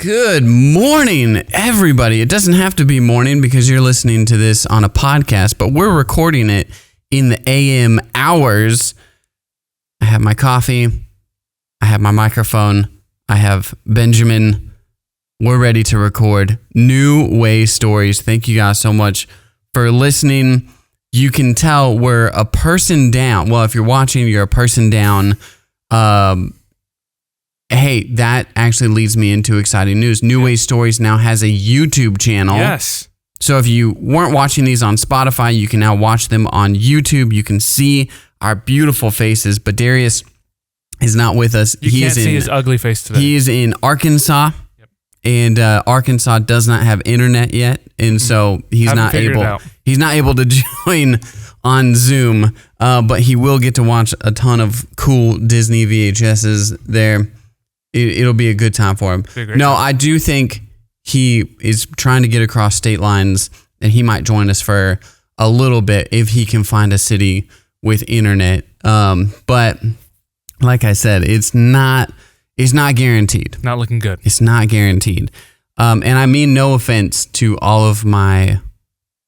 Good morning, everybody. It doesn't have to be morning because you're listening to this on a podcast, but we're recording it in the AM hours. I have my coffee. I have my microphone. I have Benjamin. We're ready to record NewWayStories. Thank you guys so much for listening. You can tell we're a person down. Well, if you're watching, you're a person down. Hey, that actually leads me into exciting news. NewWayStories now has a YouTube channel. Yes. So if you weren't watching these on Spotify, you can now watch them on YouTube. You can see our beautiful faces, but Darius is not with us. You can't see his ugly face today. He is in Arkansas, and Arkansas does not have internet yet, and so he's not able to join on Zoom, but he will get to watch a ton of cool Disney VHSs there. It'll be a good time for him. No, I do think he is trying to get across state lines, and he might join us for a little bit if he can find a city with internet. But like I said, it's not guaranteed. Not looking good. It's not guaranteed. And I mean no offense to all of my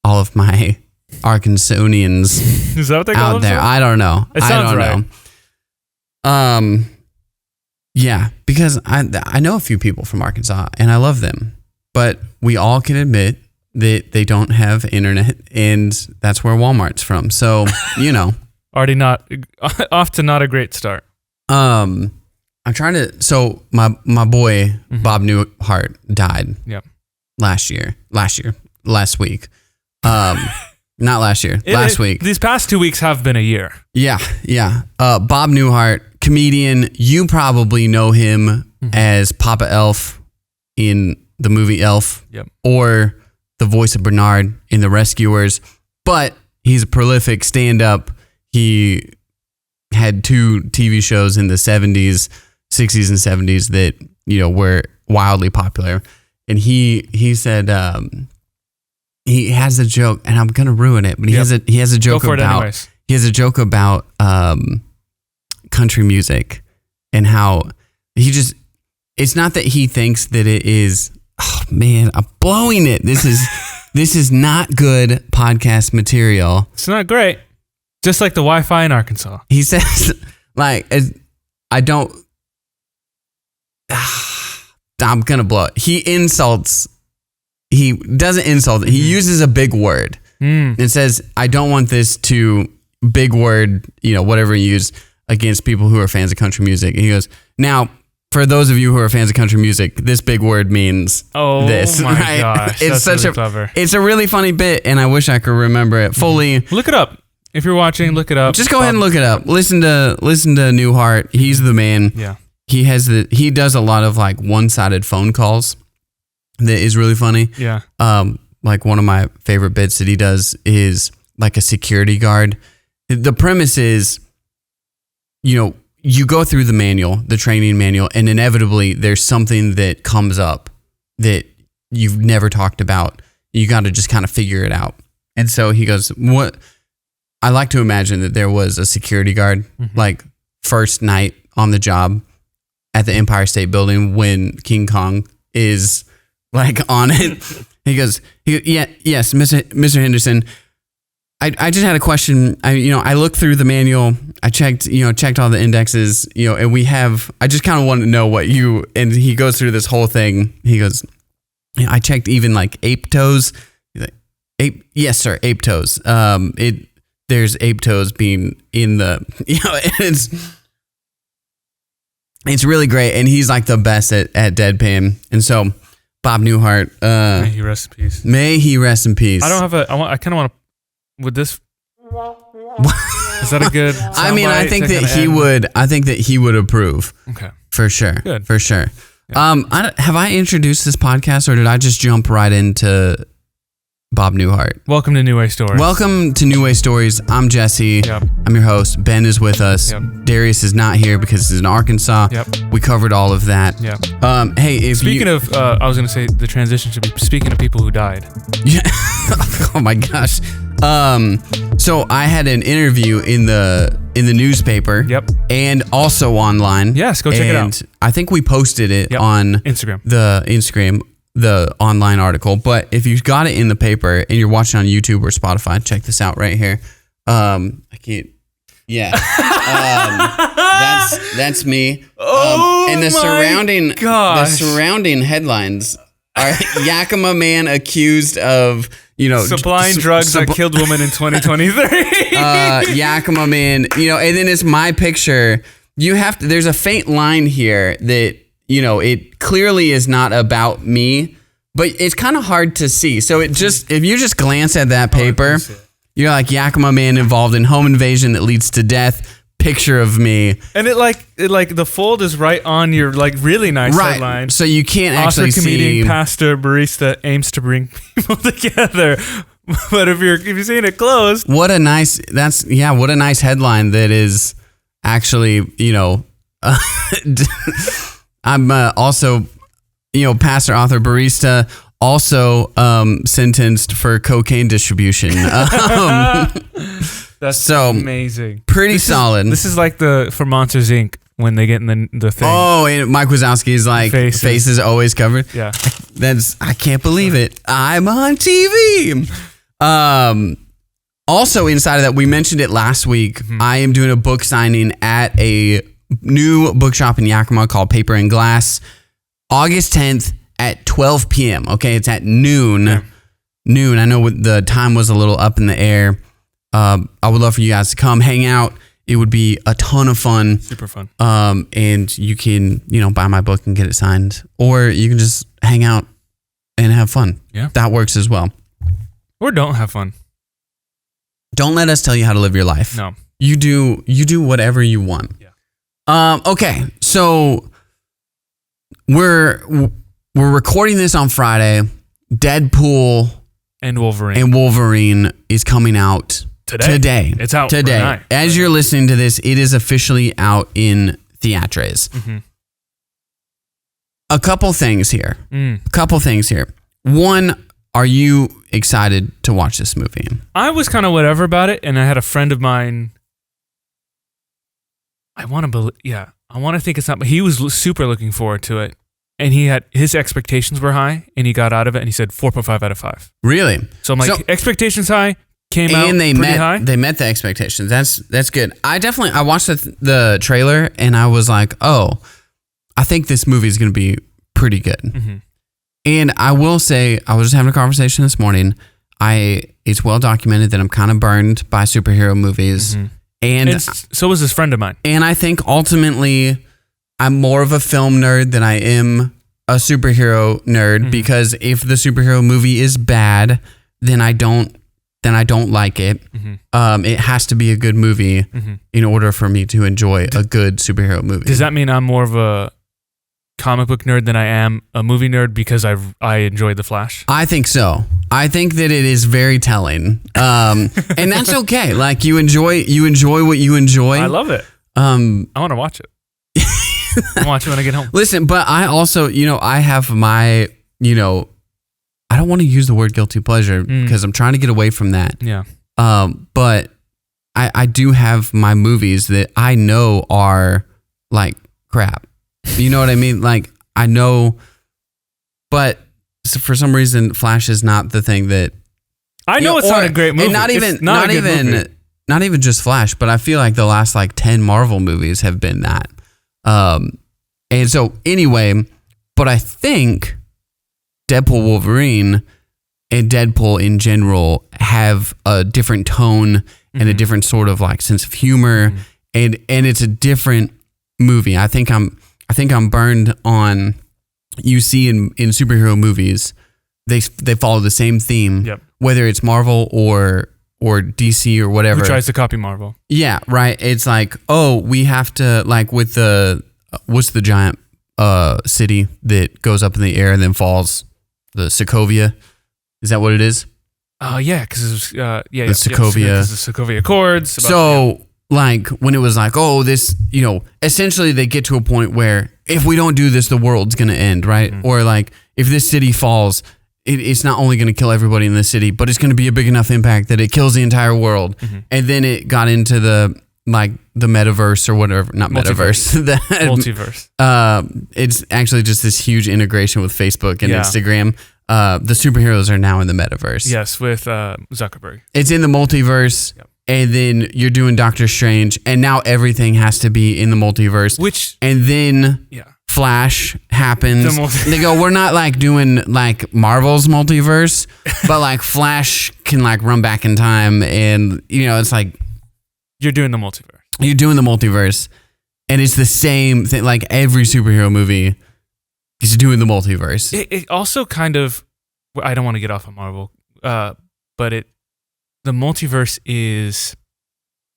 Arkansonians Is that what they call out there. themselves? I don't know. It sounds right. Yeah, because I know a few people from Arkansas and I love them, but we all can admit that they don't have internet, and that's where Walmart's from. So, Already off to not a great start. I'm trying to. So my boy Bob Newhart died. Yep. Last week. Not last year. Last week. These past 2 weeks have been a year. Yeah. Bob Newhart, comedian. You probably know him as Papa Elf in the movie Elf, or the voice of Bernard in The Rescuers. But he's a prolific stand-up. He had 2 TV shows in the 60s and 70s that were wildly popular. And he said he has a joke, and I'm gonna ruin it, but he has a joke about country music, and how it's not that he thinks that it is. Oh man, I'm blowing it. This is not good podcast material. It's not great. Just like the Wi-Fi in Arkansas. He says, I'm gonna blow it. He doesn't insult it. He uses a big word and says, I don't want this to big word, whatever you use against people who are fans of country music. And he goes, now, for those of you who are fans of country music, this big word means this. Oh my gosh. It's That's really clever. It's a really funny bit, and I wish I could remember it fully. Look it up. If you're watching, look it up. Just go ahead and look it up. Listen to Newhart. He's the man. Yeah. He does a lot of like one-sided phone calls that is really funny. Yeah. Like one of my favorite bits that he does is like a security guard. The premise is, you go through the training manual, and inevitably there's something that comes up that you've never talked about. You got to just kind of figure it out. And so he goes, I like to imagine that there was a security guard, like first night on the job at the Empire State Building when King Kong is like on it. He goes, yes, Mr. Henderson. I just had a question. I looked through the manual. I checked all the indexes, and I just kind of wanted to know and he goes through this whole thing. He goes, I checked even like ape toes. He's like, yes, sir, ape toes. There's ape toes being in the, it's really great. And he's like the best at deadpan. And so Bob Newhart, may he rest in peace. May he rest in peace. I kind of want to, would this, is that a good I think that he would approve. Okay. For sure. Good. For sure. Yeah. Have I introduced this podcast, or did I just jump right into Bob Newhart? Welcome to NewWayStories. Welcome to NewWayStories. I'm Jesse. Yep. I'm your host. Ben is with us. Yep. Darius is not here because he's in Arkansas. Yep. We covered all of that. Yep. Hey, speaking of, I was going to say the transition should be speaking of people who died. Yeah. Oh my gosh. So I had an interview in the newspaper. Yep. And also online. Yes, go check it out. I think we posted it on Instagram. The online article. But if you got it in the paper and you're watching on YouTube or Spotify, check this out right here. I can't. Yeah. That's me. And the surrounding headlines are Yakima man accused of, supplying drugs that killed women in 2023. Yakima man, and then it's my picture. There's a faint line here that, it clearly is not about me, but it's kind of hard to see. So if you just glance at that paper, you're like, Yakima man involved in home invasion that leads to death. Picture of me, and it the fold is right on your really nice headline. So you can't actually see. Comedian, see. Pastor, barista aims to bring people together. But if you're seeing it closed, what a nice headline that is actually I'm also pastor, author, barista. Also sentenced for cocaine distribution. That's so amazing. Pretty solid. This is like for Monsters Inc. when they get in the thing. Oh, and Mike Wazowski's faces always covered. Yeah. I can't believe it. I'm on TV. Also inside of that, we mentioned it last week. Mm-hmm. I am doing a book signing at a new bookshop in Yakima called Paper and Glass, August 10th at 12 p.m. Okay, it's at noon. Yeah. Noon. I know the time was a little up in the air. I would love for you guys to come hang out. It would be a ton of fun. Super fun. And you can, buy my book and get it signed, or you can just hang out and have fun. Yeah. That works as well. Or don't have fun. Don't let us tell you how to live your life. No. You do whatever you want. Yeah. Okay. So we're recording this on Friday. Deadpool and Wolverine is coming out today. It's out today. As you're listening to this, it is officially out in theatres. Mm-hmm. A couple things here. One, are you excited to watch this movie? I was kind of whatever about it, and I had a friend of mine. I want to think it's not, but he was super looking forward to it. And his expectations were high, and he got out of it, and he said 4.5 out of 5. Really? So I'm like, expectations high, came out pretty high. They met the expectations. That's good. I watched the trailer, and I was like, oh, I think this movie is going to be pretty good. Mm-hmm. And I will say, I was just having a conversation this morning. It's well documented that I'm kind of burned by superhero movies. Mm-hmm. And so was this friend of mine. And I think ultimately, I'm more of a film nerd than I am a superhero nerd, mm-hmm. because if the superhero movie is bad, then I don't like it. Mm-hmm. It has to be a good movie, mm-hmm. in order for me to enjoy a good superhero movie. Does that mean I'm more of a comic book nerd than I am a movie nerd because I enjoyed The Flash? I think so. I think that it is very telling, and that's okay. Like you enjoy what you enjoy. I love it. I want to watch it. I'll watch it when I get home. Listen, but I also, I have my, I don't want to use the word guilty pleasure because I'm trying to get away from that. Yeah. But I do have my movies that I know are like crap. You know what I mean? Like I know, but for some reason, Flash is not the thing that I know. It's not a great movie. And not even just Flash, but I feel like the last 10 Marvel movies have been that. And so anyway, but I think Deadpool, Wolverine, and Deadpool in general have a different tone, mm-hmm. and a different sort of sense of humor, mm-hmm. and it's a different movie. I think I'm burned on. You see in superhero movies, they follow the same theme, yep. whether it's Marvel or DC or whatever. Who tries to copy Marvel? Yeah, right. It's like, oh, we have to with what's the giant city that goes up in the air and then falls? The Sokovia. Is that what it is? Yeah, because it was the Sokovia. The Sokovia Accords. So when it was oh, this, essentially they get to a point where if we don't do this, the world's gonna end, right? Mm-hmm. Or if this city falls, it's not only going to kill everybody in the city, but it's going to be a big enough impact that it kills the entire world. Mm-hmm. And then it got into the metaverse or whatever, not metaverse. Multiverse. It's actually just this huge integration with Facebook and Yeah. Instagram. The superheroes are now in the metaverse. Yes, with Zuckerberg. It's in the multiverse. Yep. And then you're doing Doctor Strange, and now everything has to be in the multiverse. And then Flash happens. They go, we're not like doing like Marvel's multiverse, but like Flash can like run back in time, and it's like you're doing the multiverse. You're doing the multiverse, and it's the same thing. Like every superhero movie is doing the multiverse. It also kind of, I don't want to get off of Marvel, but the multiverse is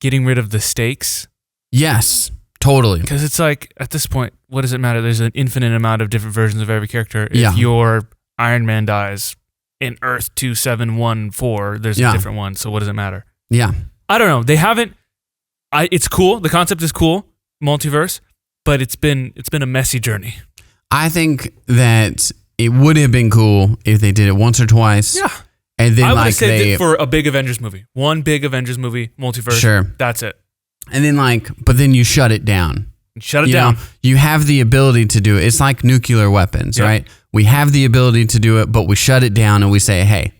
getting rid of the stakes. Yes, totally. Because it's like, at this point, what does it matter? There's an infinite amount of different versions of every character. Yeah. If your Iron Man dies in Earth 2714, there's a different one. So what does it matter? Yeah. I don't know. They haven't. It's cool. The concept is cool, multiverse, but it's been a messy journey. I think that it would have been cool if they did it once or twice. Yeah. And then I would have said that for a big Avengers movie. One big Avengers movie, multiverse. Sure. That's it. And then but then you shut it down. Shut it down. You have the ability to do it. It's like nuclear weapons, right? We have the ability to do it, but we shut it down and we say, hey,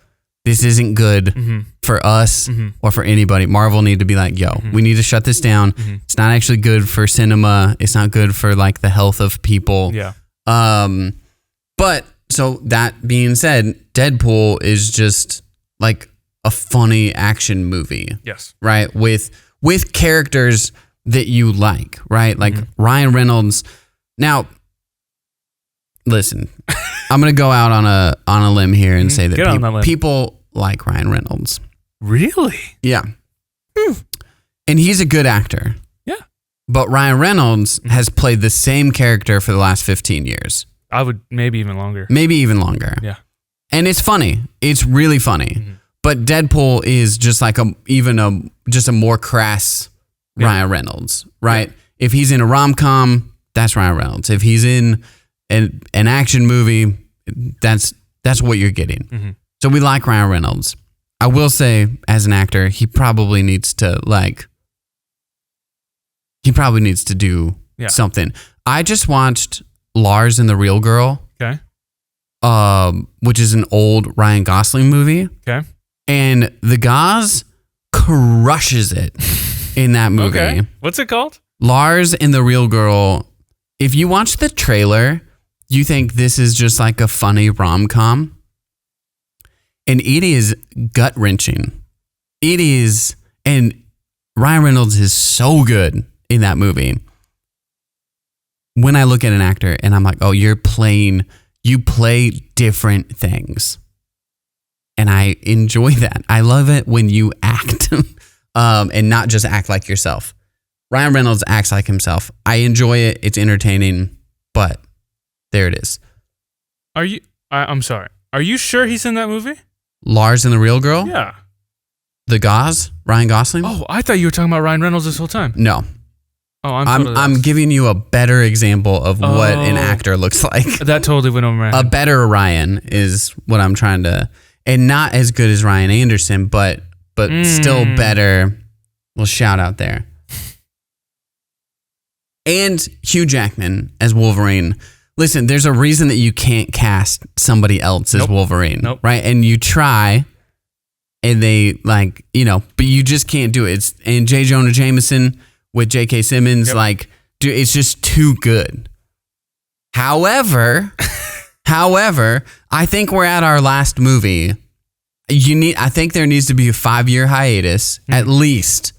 this isn't good for us or for anybody. Marvel need to be like, yo, we need to shut this down. It's not actually good for cinema. It's not good for like the health of people. Yeah. But so that being said, Deadpool is just like a funny action movie. Yes. Right? With characters that you like, right? Like Ryan Reynolds. Now, listen, I'm going to go out on a limb here and say that people like Ryan Reynolds. Really? Yeah. And he's a good actor. Yeah. But Ryan Reynolds has played the same character for the last 15 years. I would maybe even longer. Yeah. And it's funny. It's really funny. But Deadpool is just like just a more crass Ryan Reynolds, right? Yeah. If he's in a rom-com, that's Ryan Reynolds. If he's in an action movie, that's what you're getting. So we like Ryan Reynolds. I will say, as an actor, he probably needs to do something. I just watched Lars and the Real Girl. Okay. Which is an old Ryan Gosling movie. Okay. And the Goz crushes it in that movie. Okay. What's it called? Lars and the Real Girl. If you watch the trailer, you think this is just like a funny rom-com. And it is gut-wrenching. It is, and Ryan Reynolds is so good in that movie. When I look at an actor and I'm like, oh, you play different things. And I enjoy that. I love it when you act and not just act like yourself. Ryan Reynolds acts like himself. I enjoy it. It's entertaining, but there it is. I'm sorry. Are you sure he's in that movie? Lars and the Real Girl? Yeah. The Goz? Ryan Gosling? Oh, I thought you were talking about Ryan Reynolds this whole time. No. Oh, I'm giving you a better example of what an actor looks like. That totally went over my head. A better Ryan is what I'm trying to, and not as good as Ryan Anderson, but still better. Well, shout out there. And Hugh Jackman as Wolverine. Listen, there's a reason that you can't cast somebody else as Wolverine, right? And you try, and they but you just can't do it. And J. Jonah Jameson with J.K. Simmons, dude, it's just too good. However, I think we're at our last movie. I think there needs to be a 5-year hiatus at least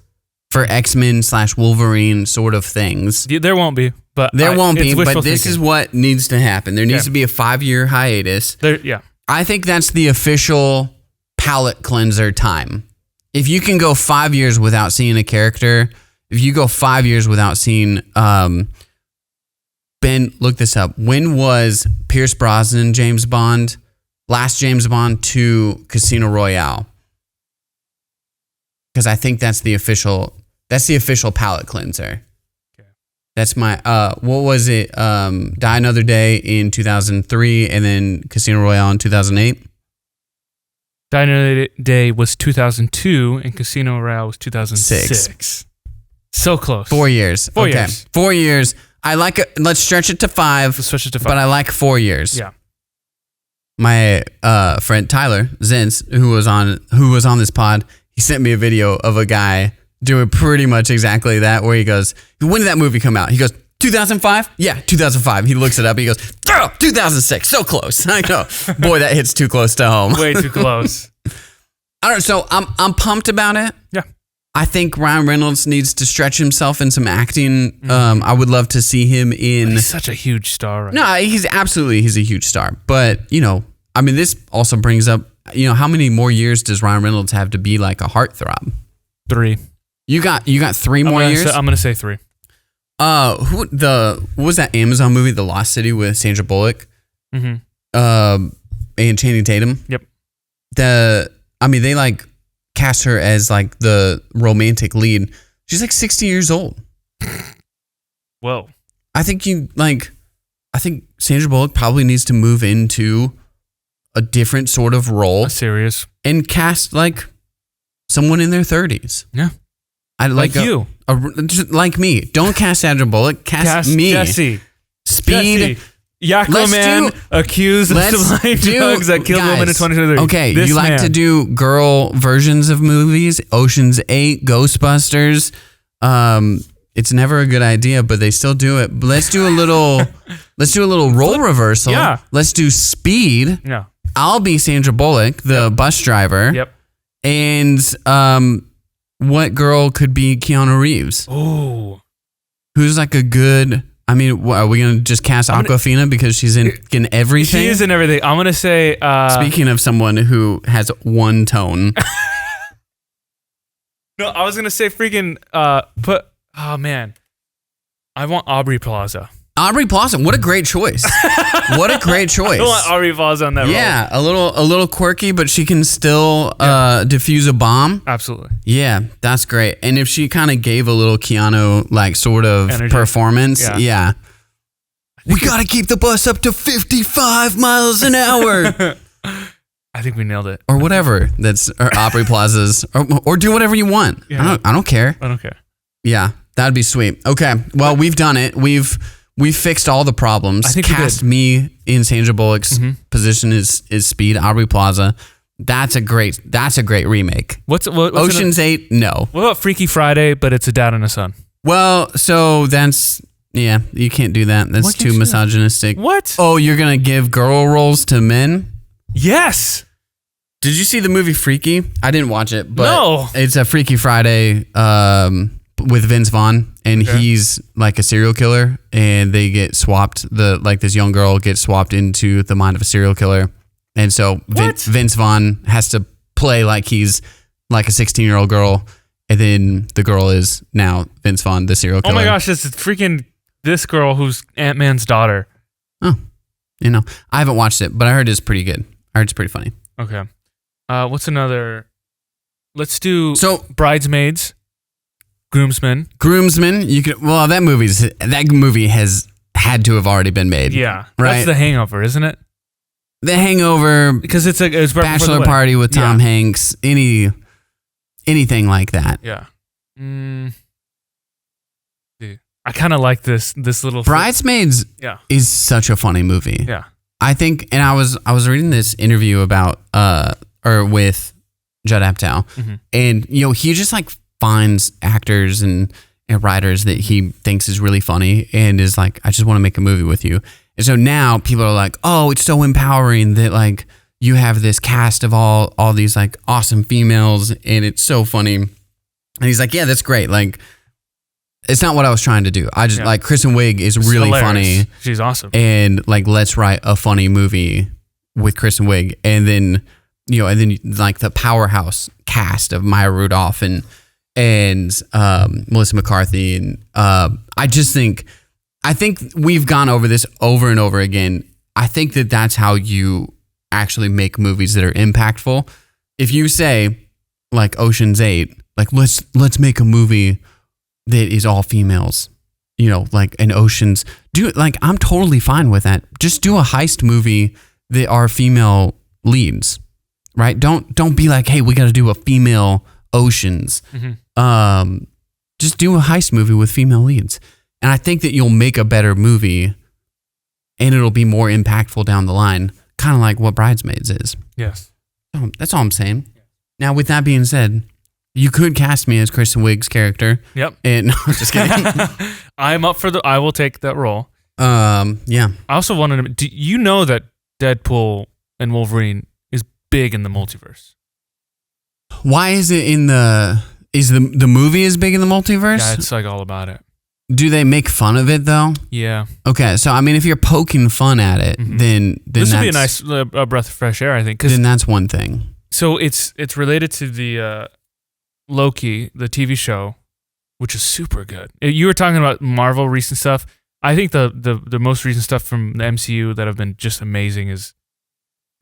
for X-Men / Wolverine sort of things. There won't be, but this is what needs to happen. There needs to be a 5-year hiatus. I think that's the official palate cleanser time. If you can go 5 years without seeing a character, if you go 5 years without seeing, Ben, look this up. When was Pierce Brosnan James Bond, last James Bond to Casino Royale? Because I think that's the official palate cleanser. Okay. That's my, what was it? Die Another Day in 2003 and then Casino Royale in 2008. Die Day was 2002, and Casino Royale was 2006. So close. 4 years. 4 years. 4 years. I like it. Let's stretch it to 5. Let's stretch it to 5. But I like 4 years. Yeah. My friend Tyler Zins, who was on this pod, he sent me a video of a guy doing pretty much exactly that, where he goes, when did that movie come out? He goes, 2005? Yeah, 2005. He looks it up. He goes, 2006. So close. I go, boy, that hits too close to home. Way too close. All right, so I'm pumped about it. Yeah. I think Ryan Reynolds needs to stretch himself in some acting. I would love to see him in. He's such a huge star, right? No, he's a huge star. But, I mean, this also brings up, how many more years does Ryan Reynolds have to be like a heartthrob? 3. You got 3 more years? I'm going to say 3. What was that Amazon movie, The Lost City, with Sandra Bullock? Mm-hmm. And Channing Tatum? Yep. They like cast her as like the romantic lead. She's like 60 years old. Whoa. I think Sandra Bullock probably needs to move into a different sort of role. Serious. And cast like someone in their 30s. Yeah. I like you. Like me. Don't cast Sandra Bullock. Cast me. Jesse. Speed. Yakko Man accused of supplying drugs that killed women in 2023. Okay, you like to do girl versions of movies? Ocean's 8, Ghostbusters. It's never a good idea, but they still do it. But let's do a little role reversal. Yeah. Let's do Speed. Yeah. I'll be Sandra Bullock, the bus driver. Yep. And what girl could be Keanu Reeves? Oh. Who's like a good... I mean, are we going to just cast Awkwafina because she's in everything? She is in everything. I'm going to say... Speaking of someone who has one tone. No, I was going to say freaking... Oh, man. I want Aubrey Plaza. Aubrey Plaza. What a great choice. What a great choice. I want Aubrey Plaza on that role. Yeah, a little quirky, but she can still defuse a bomb. Absolutely. Yeah, that's great. And if she kind of gave a little Keanu like sort of energy. Performance, yeah. We got to keep the bus up to 55 miles an hour. I think we nailed it. Or whatever. That's Aubrey Plaza's or do whatever you want. Yeah. I don't care. I don't care. Yeah, that'd be sweet. Okay. Well, we've done it. We've fixed all the problems. I think cast me in Sandra Bullock's position is Speed. Aubrey Plaza. That's a great remake. What's Ocean's 8? No. What about Freaky Friday, but it's a dad and a son? Well, so that's you can't do that. That's too misogynistic. What? Oh, you're gonna give girl roles to men? Yes. Did you see the movie Freaky? I didn't watch it, but no. It's a Freaky Friday with Vince Vaughn, and he's like a serial killer, and they get swapped. This young girl gets swapped into the mind of a serial killer, and so Vince Vaughn has to play like he's like a 16-year-old girl, and then the girl is now Vince Vaughn, the serial killer. Oh my gosh, it's freaking this girl who's Ant-Man's daughter. Oh, I haven't watched it, but I heard it's pretty good. I heard it's pretty funny. Okay, what's another? Let's do Bridesmaids. Groomsmen. You could. Well, that movie has had to have already been made. Yeah, right. That's The Hangover, isn't it? The Hangover, because it's right bachelor party with Tom Hanks. Anything like that. Yeah. Dude, I kind of like this little. Bridesmaids. Is such a funny movie. Yeah. I think, and I was reading this interview about with Judd Apatow, and he just like finds actors and writers that he thinks is really funny and is like, I just want to make a movie with you. And so now people are like, oh, it's so empowering that like you have this cast of all these like awesome females and it's so funny. And he's like, yeah, that's great. Like, it's not what I was trying to do. I just like Kristen Wiig is really funny. She's awesome. And like, let's write a funny movie with Kristen Wiig. And then, like the powerhouse cast of Maya Rudolph and Melissa McCarthy. And I think we've gone over this over and over again. I think that's how you actually make movies that are impactful. If you say like Ocean's 8, like let's make a movie that is all females, like an Ocean's, I'm totally fine with that. Just do a heist movie that are female leads. right? Don't be like, hey, we got to do a female Oceans. Just do a heist movie with female leads. And I think that you'll make a better movie and it'll be more impactful down the line, kind of like what Bridesmaids is. Yes. So that's all I'm saying. Now, with that being said, you could cast me as Kristen Wiig's character. Yep. And no, just kidding. I'm up for I will take that role. Yeah. I also wanted to, do you know that Deadpool and Wolverine is big in the multiverse? Why is it is the movie as big in the multiverse? Yeah, it's like all about it. Do they make fun of it though? Yeah. Okay, so I mean, if you're poking fun at it, then this would be a nice breath of fresh air, I think. Then that's one thing. So it's related to the Loki, the TV show, which is super good. You were talking about Marvel recent stuff. I think the most recent stuff from the MCU that have been just amazing is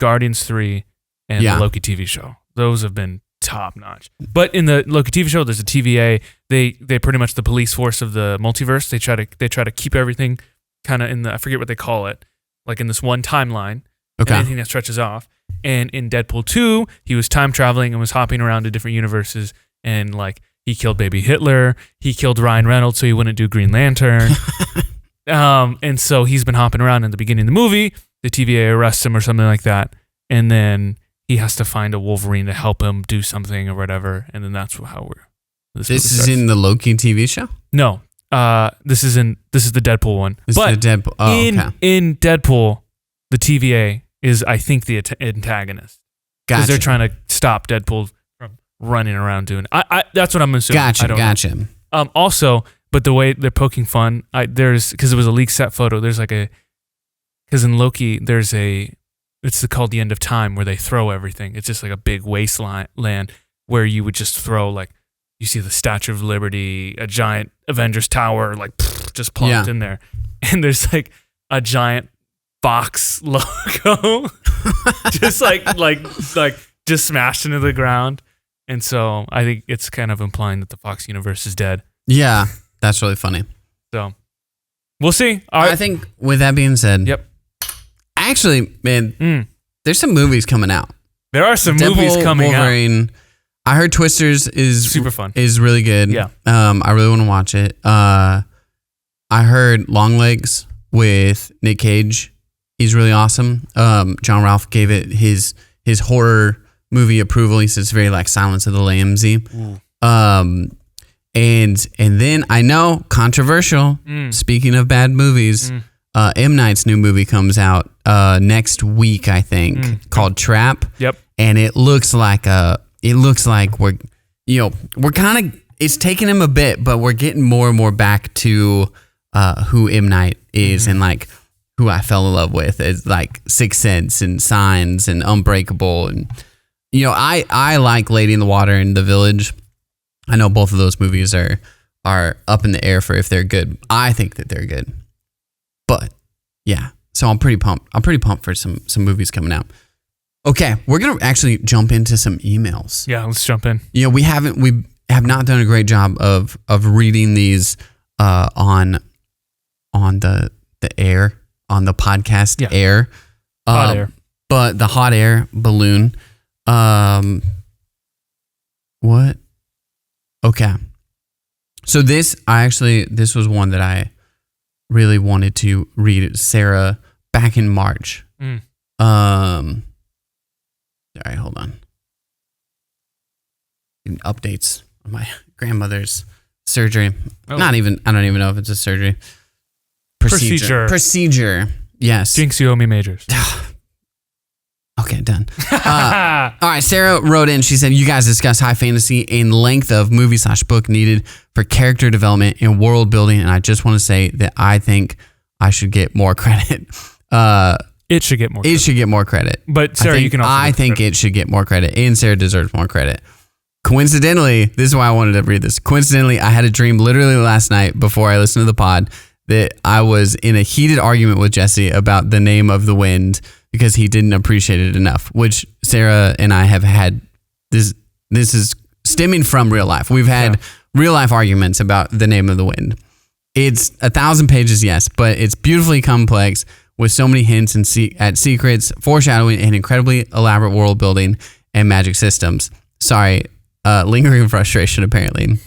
Guardians 3 and the Loki TV show. Those have been top notch. But in the Loki TV show, there's a TVA. They pretty much the police force of the multiverse. They try to keep everything kind of in the, I forget what they call it, like in this one timeline. Okay. And anything that stretches off. And in Deadpool 2, he was time traveling and was hopping around to different universes. And like he killed baby Hitler. He killed Ryan Reynolds so he wouldn't do Green Lantern. And so he's been hopping around. In the beginning of the movie, the TVA arrests him or something like that. And then he has to find a Wolverine to help him do something or whatever. And then that's how this is in the Loki TV show? No. This is the Deadpool one. This is the Deadpool. Oh, okay. In Deadpool, the TVA is, I think, the antagonist. Gotcha. Because they're trying to stop Deadpool from running around doing it. That's what I'm assuming. Gotcha. Also, but the way they're poking fun, because it was a leaked set photo, because in Loki, it's called the End of Time, where they throw everything. It's just like a big wasteland where you would just throw, like, you see the Statue of Liberty, a giant Avengers Tower, like, just plopped in there. And there's like a giant Fox logo just like just smashed into the ground. And so I think it's kind of implying that the Fox universe is dead. Yeah, that's really funny. So we'll see. I think with that being said, yep. Actually, man, there's some movies coming out. There are some movies coming Wolverine, out. I heard Twisters is super fun. Is really good. Yeah. I really want to watch it. I heard Longlegs with Nick Cage. He's really awesome. John Ralph gave it his horror movie approval. He says it's very like Silence of the Lambs-y. And then I know, controversial, speaking of bad movies, M. Night's new movie comes out next week, I think, called Trap. Yep. And it looks like we're kind of, it's taking him a bit, but we're getting more and more back to who M. Night is and like who I fell in love with is like Sixth Sense and Signs and Unbreakable. And, I like Lady in the Water and The Village. I know both of those movies are up in the air for if they're good. I think that they're good. But yeah, so I'm pretty pumped. I'm pretty pumped for some movies coming out. Okay, we're going to actually jump into some emails. Yeah, let's jump in. We have not done a great job of reading these on the air, on the podcast air. Hot air. But the hot air balloon. What? Okay. So this was one that I really wanted to read. Sarah, back in March. Sorry, hold on. Updates on my grandmother's surgery. I don't even know if it's a surgery. Procedure. Yes. Jinx, you owe me majors. Okay, done. All right, Sarah wrote in. She said, you guys discuss high fantasy and length of movie/book needed for character development and world building, and I just want to say that I think I should get more credit. It should get more credit. It should get more credit. But Sarah, you can also I think it should get more credit, and Sarah deserves more credit. Coincidentally, this is why I wanted to read this. Coincidentally, I had a dream literally last night before I listened to the pod that I was in a heated argument with Jesse about the name of the wind because he didn't appreciate it enough, which Sarah and I have had. This is stemming from real life. We've had real life arguments about the name of the wind. It's 1,000 pages, yes, but it's beautifully complex with so many hints and at secrets, foreshadowing, and incredibly elaborate world building. and magic systems. Sorry, lingering frustration apparently.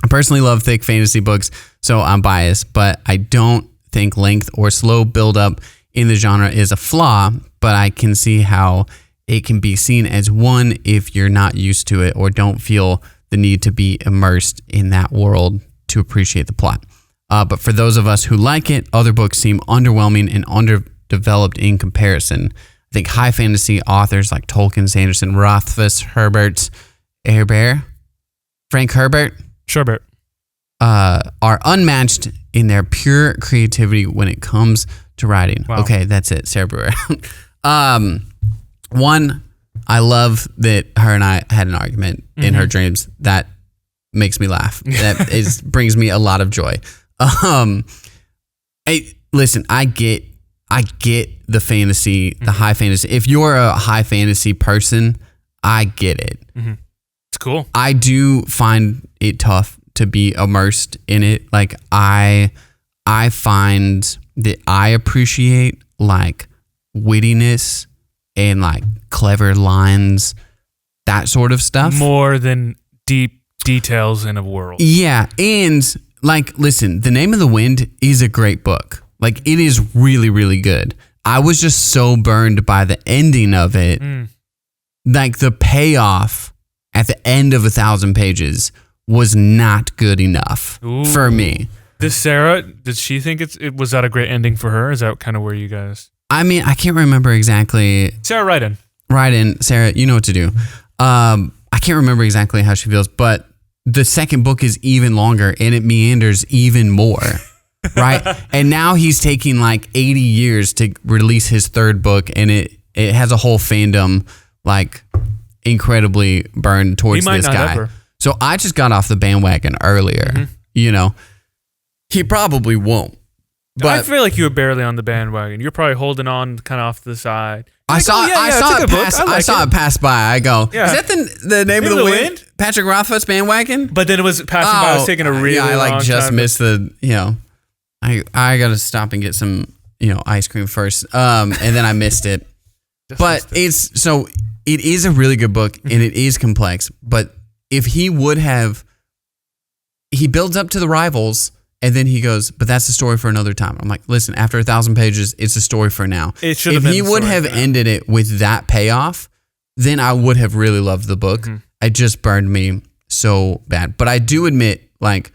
I personally love thick fantasy books, so I'm biased, but I don't think length or slow build-up in the genre is a flaw, but I can see how it can be seen as one if you're not used to it or don't feel the need to be immersed in that world to appreciate the plot. But for those of us who like it, other books seem underwhelming and underdeveloped in comparison. I think high fantasy authors like Tolkien, Sanderson, Rothfuss, Herbert, Frank Herbert, Sherbert, are unmatched in their pure creativity when it comes to writing. Wow. Okay, that's it. Sarah Brewer. One, I love that her and I had an argument in her dreams. That makes me laugh. That brings me a lot of joy. Listen, I get the fantasy, the high fantasy. If you're a high fantasy person, I get it. Mm-hmm. It's cool. I do find it tough to be immersed in it. Like I find that I appreciate like wittiness and like clever lines, that sort of stuff. More than deep details in a world. Yeah. And like, listen, The Name of the Wind is a great book. Like it is really, really good. I was just so burned by the ending of it. Like the payoff at the end of 1,000 pages was not good enough for me. Does she think it was that a great ending for her? Is that kind of where you guys? I mean, I can't remember exactly. Sarah, write in. Sarah, you know what to do. I can't remember exactly how she feels, but the second book is even longer and it meanders even more. Right? And now he's taking like 80 years to release his third book, and it has a whole fandom like incredibly burned towards this guy. Ever. So I just got off the bandwagon earlier. Mm-hmm. You know, he probably won't. But I feel like you were barely on the bandwagon. You're probably holding on kind of off to the side. I saw it pass by. I go, is that the name of the wind? Patrick Rothfuss bandwagon? But then it was passing by. I was taking a really long time. I like just missed the, you know, I got to stop and get some, you know, ice cream first. And then I missed it. But it is a really good book and it is complex. But if he builds up to the rivals and then he goes, but that's a story for another time. I'm like, listen, after 1,000 pages, it's a story for now. If he would have ended it with that payoff, then I would have really loved the book. Mm-hmm. It just burned me so bad. But I do admit, like,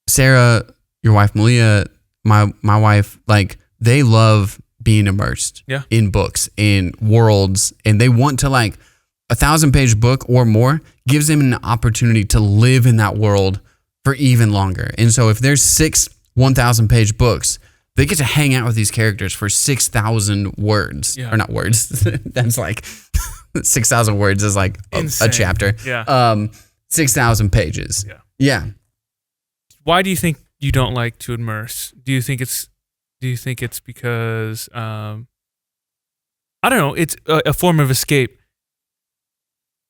Sarah, your wife, Malia, my wife, like, they love being immersed in books, in worlds, and they want to, like, 1,000-page book or more gives them an opportunity to live in that world for even longer. And so if there's 6 1,000-page books, they get to hang out with these characters for 6,000 words. Yeah. Or not words. That's like 6,000 words is like a chapter. Yeah. 6,000 pages. Yeah. Why do you think you don't like to immerse? Do you think it's because I don't know, it's a form of escape?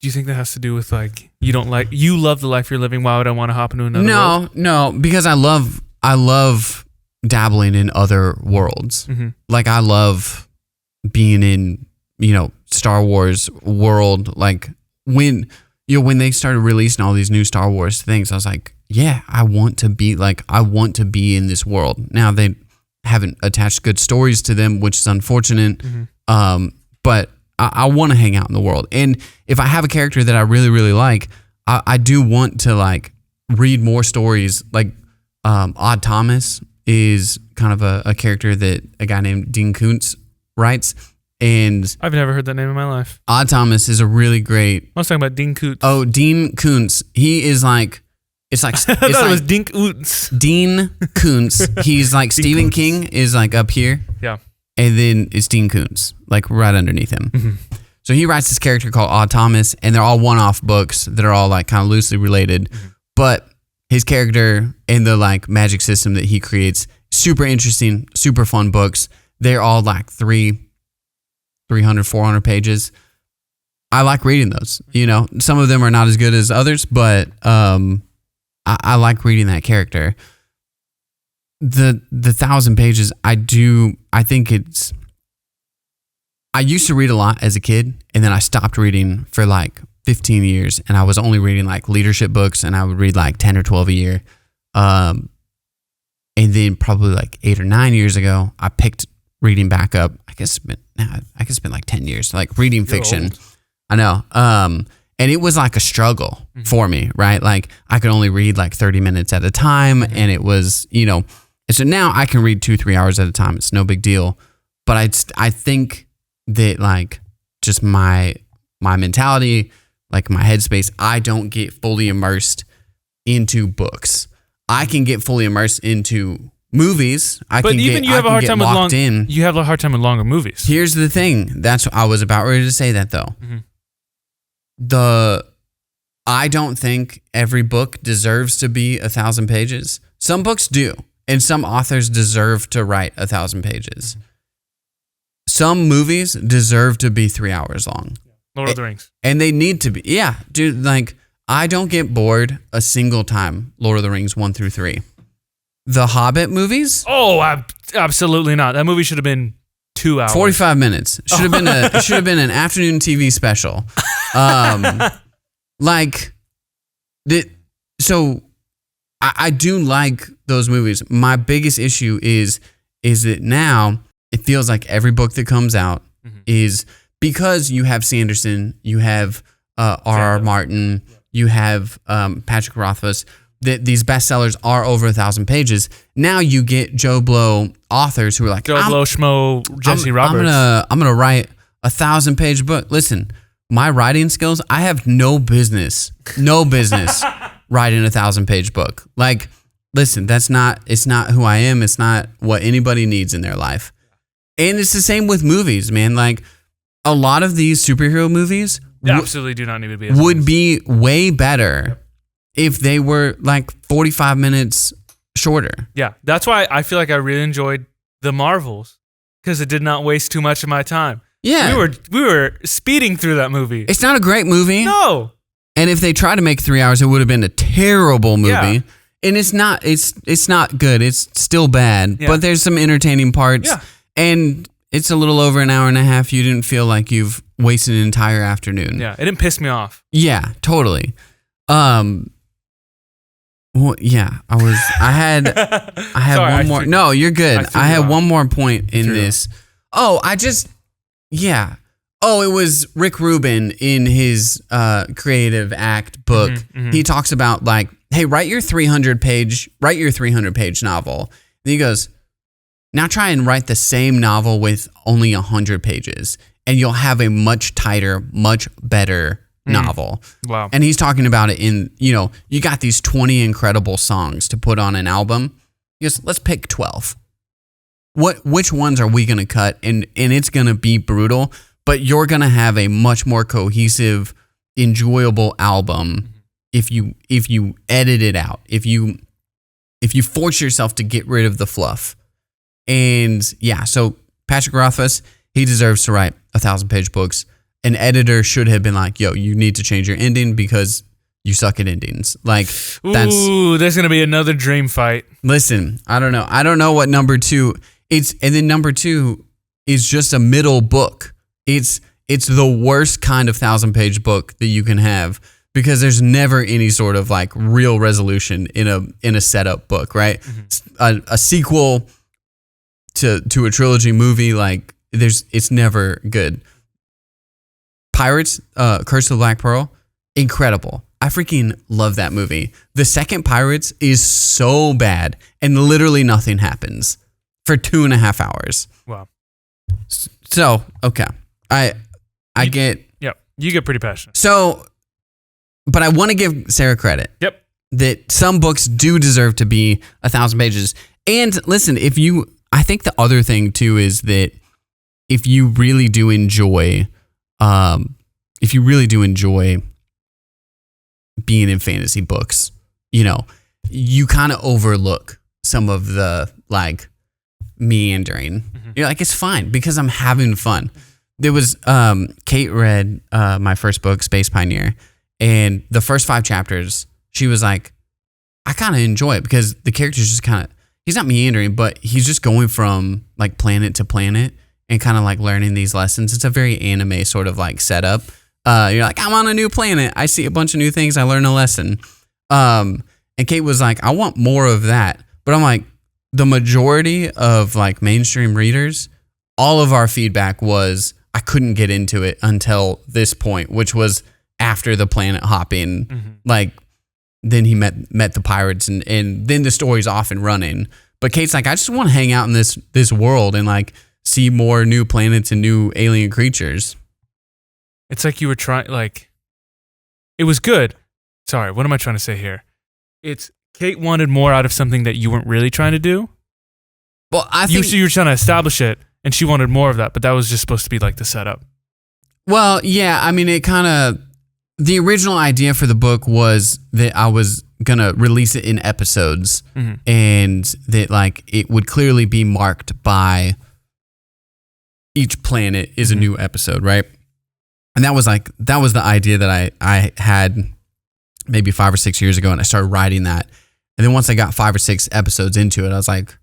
Do you think that has to do with like you love the life you're living? Why would I want to hop into another world? No, because I love dabbling in other worlds. Mm-hmm. Like I love being in, you know, Star Wars world. Like when they started releasing all these new Star Wars things, I was like, yeah, I want to be in this world. Now they haven't attached good stories to them, which is unfortunate. Mm-hmm. But I want to hang out in the world. And if I have a character that I really, really like, I do want to like read more stories. Like Odd Thomas is kind of a character that a guy named Dean Koontz writes. And I've never heard that name in my life. Odd Thomas is a really great... I was talking about Dean Koontz. Oh, Dean Koontz. He is like... It's like... I thought it was Dean Koontz. Dean Koontz. He's like Stephen King is like up here. Yeah. And then it's Dean Koontz, like right underneath him. Mm-hmm. So he writes this character called Odd Thomas, and they're all one-off books that are all like kind of loosely related. Mm-hmm. But his character and the like magic system that he creates, super interesting, super fun books. They're all like 300, 400 pages. I like reading those. You know, some of them are not as good as others, but I like reading that character. The 1,000 pages, I think it's I used to read a lot as a kid, and then I stopped reading for like 15 years, and I was only reading like leadership books, and I would read like 10 or 12 a year. And then probably like 8 or 9 years ago, I picked reading back up. I guess it's been like 10 years, like reading fiction. Old. I know. And it was like a struggle for me, right? Like I could only read like 30 minutes at a time, and it was, and so now I can read 2-3 hours at a time. It's no big deal. But I think that like just my mentality, like my headspace, I don't get fully immersed into books. I can get fully immersed into movies. You have a hard time with longer movies. Here's the thing. I was about ready to say that though. I don't think every book deserves to be 1,000 pages. Some books do, and some authors deserve to write 1,000 pages. Some movies deserve to be 3 hours long. Lord of the Rings. And they need to be. Yeah, dude, like I don't get bored a single time Lord of the Rings 1 through 3. The Hobbit movies? Oh, absolutely not. That movie should have been 2 hours. 45 minutes. Should have been an afternoon TV special. So I do like those movies. My biggest issue is that now it feels like every book that comes out is because you have Sanderson, you have R.R. Martin, you have Patrick Rothfuss, that these bestsellers are over 1,000 pages. Now you get Joe Blow authors who are like, Joe Blow, Schmo, Jesse Roberts. I'm gonna write 1,000-page book. Listen, my writing skills, I have no business writing a 1,000-page book. Like, listen, it's not who I am. It's not what anybody needs in their life. And it's the same with movies, man. Like a lot of these superhero movies absolutely do not need to be would be way better if they were like 45 minutes shorter. Yeah, that's why I feel like I really enjoyed the Marvels, because it did not waste too much of my time. Yeah. We were speeding through that movie. It's not a great movie. No. And if they tried to make 3 hours, it would have been a terrible movie. Yeah. And it's not good. It's still bad, but there's some entertaining parts. Yeah. And it's a little over an hour and a half. You didn't feel like you've wasted an entire afternoon. Yeah, it didn't piss me off. Yeah, totally. Well, yeah, I had Sorry, one more. No, you're good. I had one more point in this. Oh, it was Rick Rubin in his Creative Act book. He talks about like, hey, write your 300-page novel. And he goes, now try and write the same novel with only 100 pages, and you'll have a much tighter, much better novel. Wow. And he's talking about it in, you got these 20 incredible songs to put on an album. He goes, let's pick 12. Which ones are we going to cut? And it's going to be brutal, but you're going to have a much more cohesive, enjoyable album if you edit it out. If you force yourself to get rid of the fluff. And yeah, so Patrick Rothfuss, he deserves to write 1,000-page books. An editor should have been like, yo, you need to change your ending because you suck at endings. Like, there's going to be another dream fight. Listen, I don't know. I don't know what number 2 is. And then number 2 is just a middle book. It's the worst kind of 1,000-page book that you can have, because there's never any sort of like real resolution in a setup book, right? A sequel to a trilogy movie, like it's never good. Pirates, Curse of the Black Pearl, incredible. I freaking love that movie. The second Pirates is so bad, and literally nothing happens for 2.5 hours. Wow. So, okay. I get... Yep. You get pretty passionate. So, but I want to give Sarah credit. Yep. That some books do deserve to be 1,000 pages. And listen, I think the other thing too is that if you really do enjoy being in fantasy books, you kind of overlook some of the like meandering. You're like, it's fine because I'm having fun. There was Kate read my first book, Space Pioneer, and the first 5 chapters, she was like, I kind of enjoy it because the character's just he's not meandering, but he's just going from like planet to planet, and kind of like learning these lessons. It's a very anime sort of like setup. You're like, I'm on a new planet. I see a bunch of new things. I learn a lesson. And Kate was like, I want more of that. But I'm like, the majority of like mainstream readers, all of our feedback was I couldn't get into it until this point, which was after the planet hopping. Mm-hmm. Like, then he met the pirates, and then the story's off and running. But Kate's like, I just want to hang out in this world and like see more new planets and new alien creatures. It's like you were trying, like, it was good. Sorry, what am I trying to say here? It's Kate wanted more out of something that you weren't really trying to do. Well, I think you were trying to establish it, and she wanted more of that, but that was just supposed to be like the setup. Well, yeah, I mean, it kind of, the original idea for the book was that I was going to release it in episodes, and that like it would clearly be marked by each planet is a new episode, right? And that was the idea that I had maybe 5 or 6 years ago, and I started writing that. And then once I got 5 or 6 episodes into it, I was like,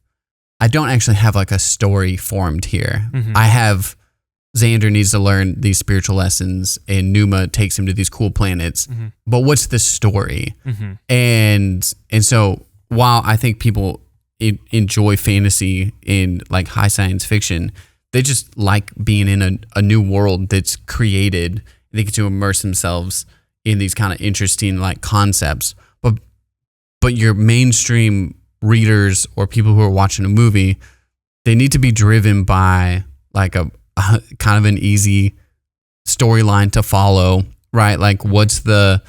I don't actually have like a story formed here. I have Xander needs to learn these spiritual lessons, and Numa takes him to these cool planets. But what's the story? And so while I think people enjoy fantasy in like high science fiction, they just like being in a new world that's created. They get to immerse themselves in these kind of interesting like concepts. But your mainstream readers or people who are watching a movie, they need to be driven by like a kind of an easy storyline to follow, right? Like what's the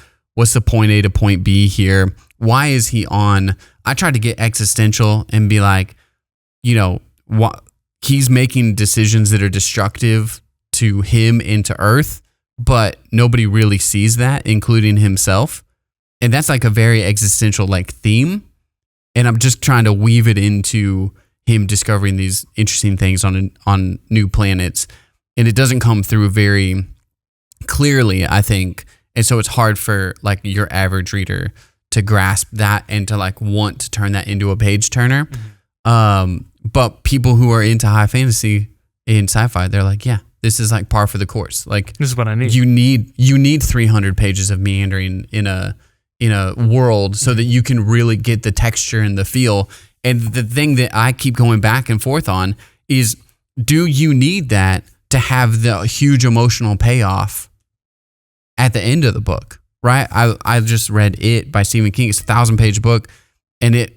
point A to point B here? Why is he on? I tried to get existential and be like, you know, what he's making decisions that are destructive to him and to Earth, but nobody really sees that, including himself. And that's like a very existential like theme. And I'm just trying to weave it into him discovering these interesting things on new planets. And it doesn't come through very clearly, I think. And so it's hard for like your average reader to grasp that and to like want to turn that into a page turner. But people who are into high fantasy and sci-fi, they're like, yeah, this is like par for the course. Like this is what I need. You need 300 pages of meandering in a world so that you can really get the texture and the feel. And the thing that I keep going back and forth on is, do you need that to have the huge emotional payoff at the end of the book? Right? I just read It by Stephen King. It's a 1,000-page book, and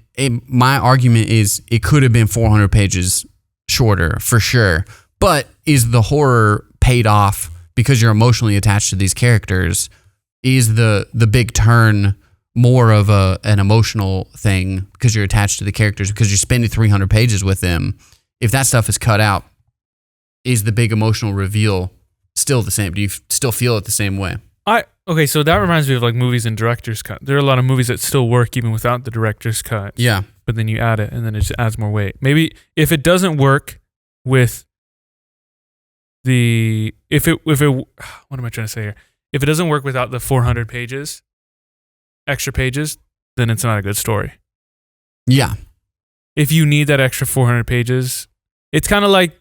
my argument is it could have been 400 pages shorter for sure. But is the horror paid off because you're emotionally attached to these characters? Is the big turn more of an emotional thing because you're attached to the characters, because you're spending 300 pages with them? If that stuff is cut out, is the big emotional reveal still the same? Do you still feel it the same way? Okay, so that reminds me of like movies and director's cut. There are a lot of movies that still work even without the director's cut. Yeah. But then you add it, and then it just adds more weight. Maybe if it doesn't work with what am I trying to say here? If it doesn't work without the 400 pages, extra pages, then it's not a good story. Yeah. If you need that extra 400 pages, it's kind of like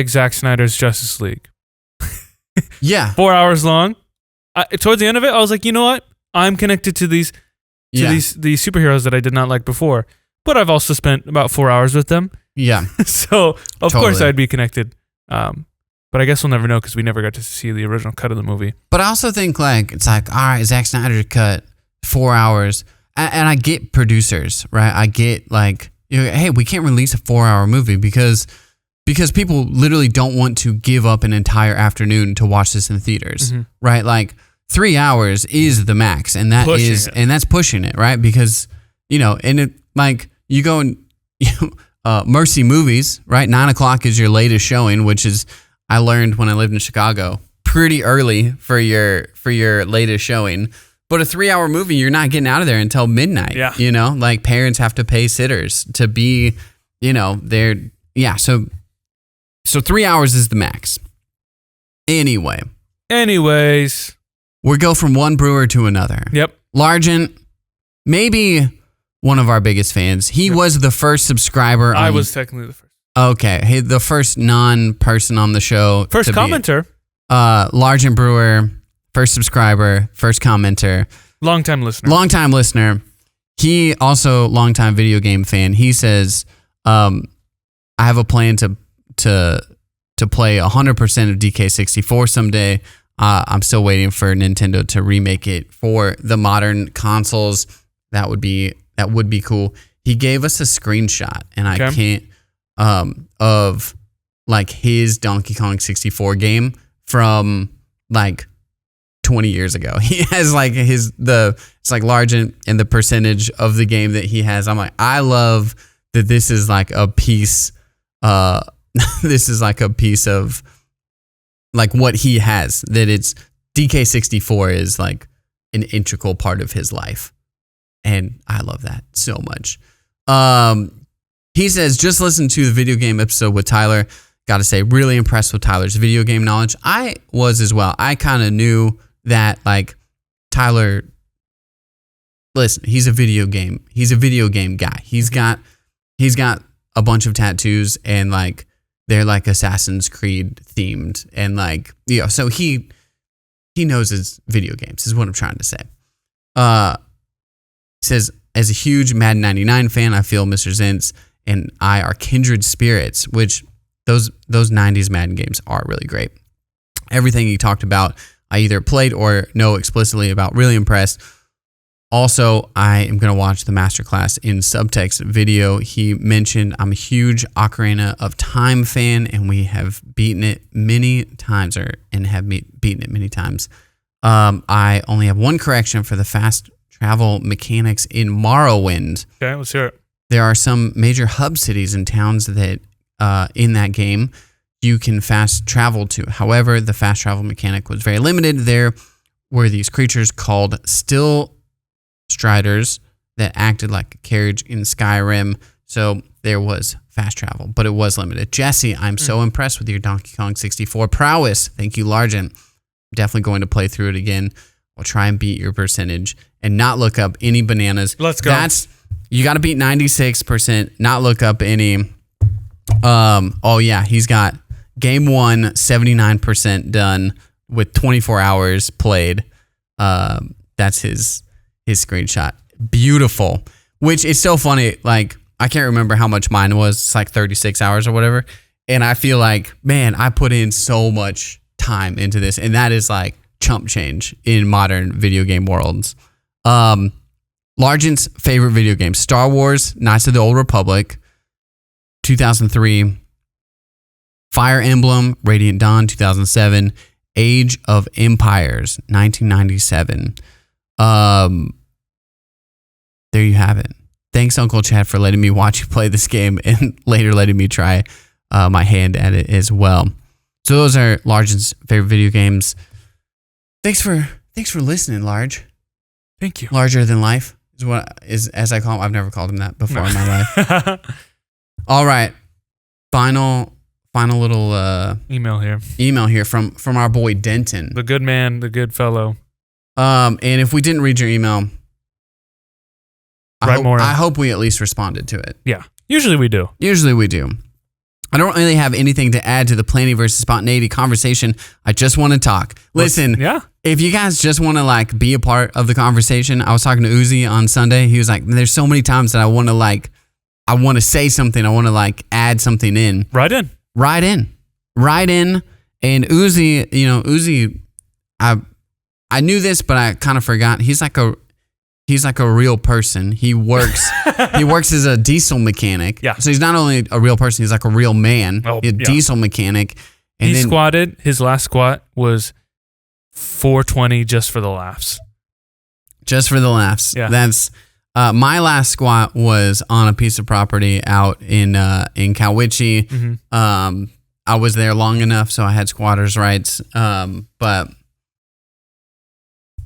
Zack Snyder's Justice League. Yeah. 4 hours long. Towards the end of it, I was like, you know what? I'm connected to these superheroes that I did not like before, but I've also spent about 4 hours with them. Yeah. So of course I'd be connected. But I guess we'll never know because we never got to see the original cut of the movie. But I also think like it's like, all right, Zack Snyder cut 4 hours, and I get producers, right? I get like, hey, we can't release a 4-hour movie because people literally don't want to give up an entire afternoon to watch this in theaters, right? Like 3 hours is the max, and that's pushing it, right? Because and it like you go and Mercy Movies, right? 9 o'clock is your latest showing, which is, I learned when I lived in Chicago, pretty early for your latest showing. But a 3-hour movie, you're not getting out of there until midnight. Yeah. Like parents have to pay sitters to be, there. Yeah. So 3 hours is the max. Anyways, we go from one brewer to another. Yep. Largent, maybe one of our biggest fans. He was the first subscriber. I was technically the first. Okay. Hey, the first non-person on the show. First commenter. Largent Brewer, first subscriber, first commenter. Longtime listener. He also longtime video game fan. He says, I have a plan to play 100% of DK64 someday. I'm still waiting for Nintendo to remake it for the modern consoles. That would be cool. He gave us a screenshot, and I can't of like his Donkey Kong 64 game from like 20 years ago. He has like it's like Largent and the percentage of the game that he has. I'm like, I love that this is like a piece. This is like a piece of like what he has, that it's DK64 is like an integral part of his life. And I love that so much. He says, just listen to the video game episode with Tyler. Got to say, really impressed with Tyler's video game knowledge. I was as well. I kind of knew that like Tyler, listen, he's a video game guy. He's got a bunch of tattoos, and like they're like Assassin's Creed themed, and like, you know, so he knows his video games is what I'm trying to say. Says, as a huge Madden 99 fan, I feel Mr. Zintz and I are kindred spirits, which those 90s Madden games are really great. Everything he talked about, I either played or know explicitly about. Really impressed. Also, I am going to watch the masterclass in subtext video. He mentioned I'm a huge Ocarina of Time fan, and we have beaten it many times, I only have one correction for the fast travel mechanics in Morrowind. Okay, let's hear it. There are some major hub cities and towns that in that game you can fast travel to. However, the fast travel mechanic was very limited. There were these creatures called Still Striders that acted like a carriage in Skyrim. So there was fast travel, but it was limited. Jesse, I'm so impressed with your Donkey Kong 64 prowess. Thank you, Largent. Definitely going to play through it again. I'll try and beat your percentage and not look up any bananas. Let's go. You got to beat 96%, not look up any. Oh yeah, he's got game 1, 79% done with 24 hours played. That's his screenshot. Beautiful. Which is so funny. Like, I can't remember how much mine was. It's like 36 hours or whatever. And I feel like, man, I put in so much time into this, and that is like chump change in modern video game worlds. Largent's favorite video game: Star Wars, Knights of the Old Republic, 2003, Fire Emblem, Radiant Dawn, 2007, Age of Empires, 1997. There you have it. Thanks, Uncle Chad, for letting me watch you play this game and later letting me try my hand at it as well. So those are Largent's favorite video games. Thanks for listening, Large. Thank you. Larger than life is what is, as I call him. I've never called him that before in my life. All right. Final little email here from our boy Denton. The good man, the good fellow. And if we didn't read your email, I hope we at least responded to it. Yeah. Usually we do. I don't really have anything to add to the planning versus spontaneity conversation. I just want to talk. Listen, if you guys just want to like be a part of the conversation, I was talking to Uzi on Sunday. He was like, there's so many times that I want to say something. I want to like add something in. Write in. And Uzi, I knew this, but I kind of forgot. He's like a real person. He works as a diesel mechanic. Yeah. So he's not only a real person, he's like a real man. Diesel mechanic. And he squatted. His last squat was 420 just for the laughs. Yeah. That's my last squat was on a piece of property out in Cowiche. Mm-hmm. I was there long enough, so I had squatter's rights. But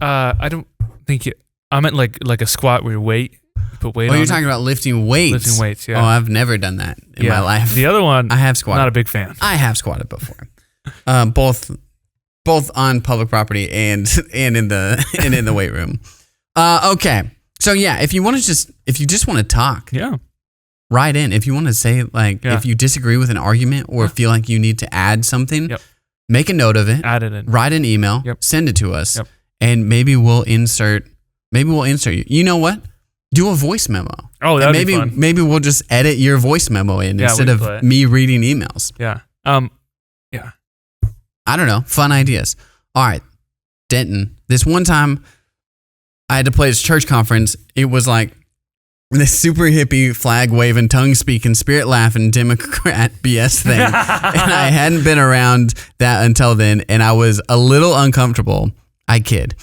I don't think I meant like a squat where you put weight on. Oh, you're talking about lifting weights. Lifting weights, yeah. Oh, I've never done that in my life. The other one, I have squatted. Not a big fan. I have squatted before. Both on public property and in the weight room. Okay. So yeah, if you just want to talk, write in. If you want to say, like, if you disagree with an argument or feel like you need to add something, make a note of it. Add it in. Write an email. Send it to us. And maybe we'll insert you. You know what? Do a voice memo. Oh, that'd be fun. Maybe we'll just edit your voice memo in instead of me reading emails. Yeah. I don't know. Fun ideas. All right. Denton. This one time I had to play this church conference. It was like this super hippie, flag waving, tongue speaking, spirit laughing, Democrat BS thing. And I hadn't been around that until then. And I was a little uncomfortable. I kid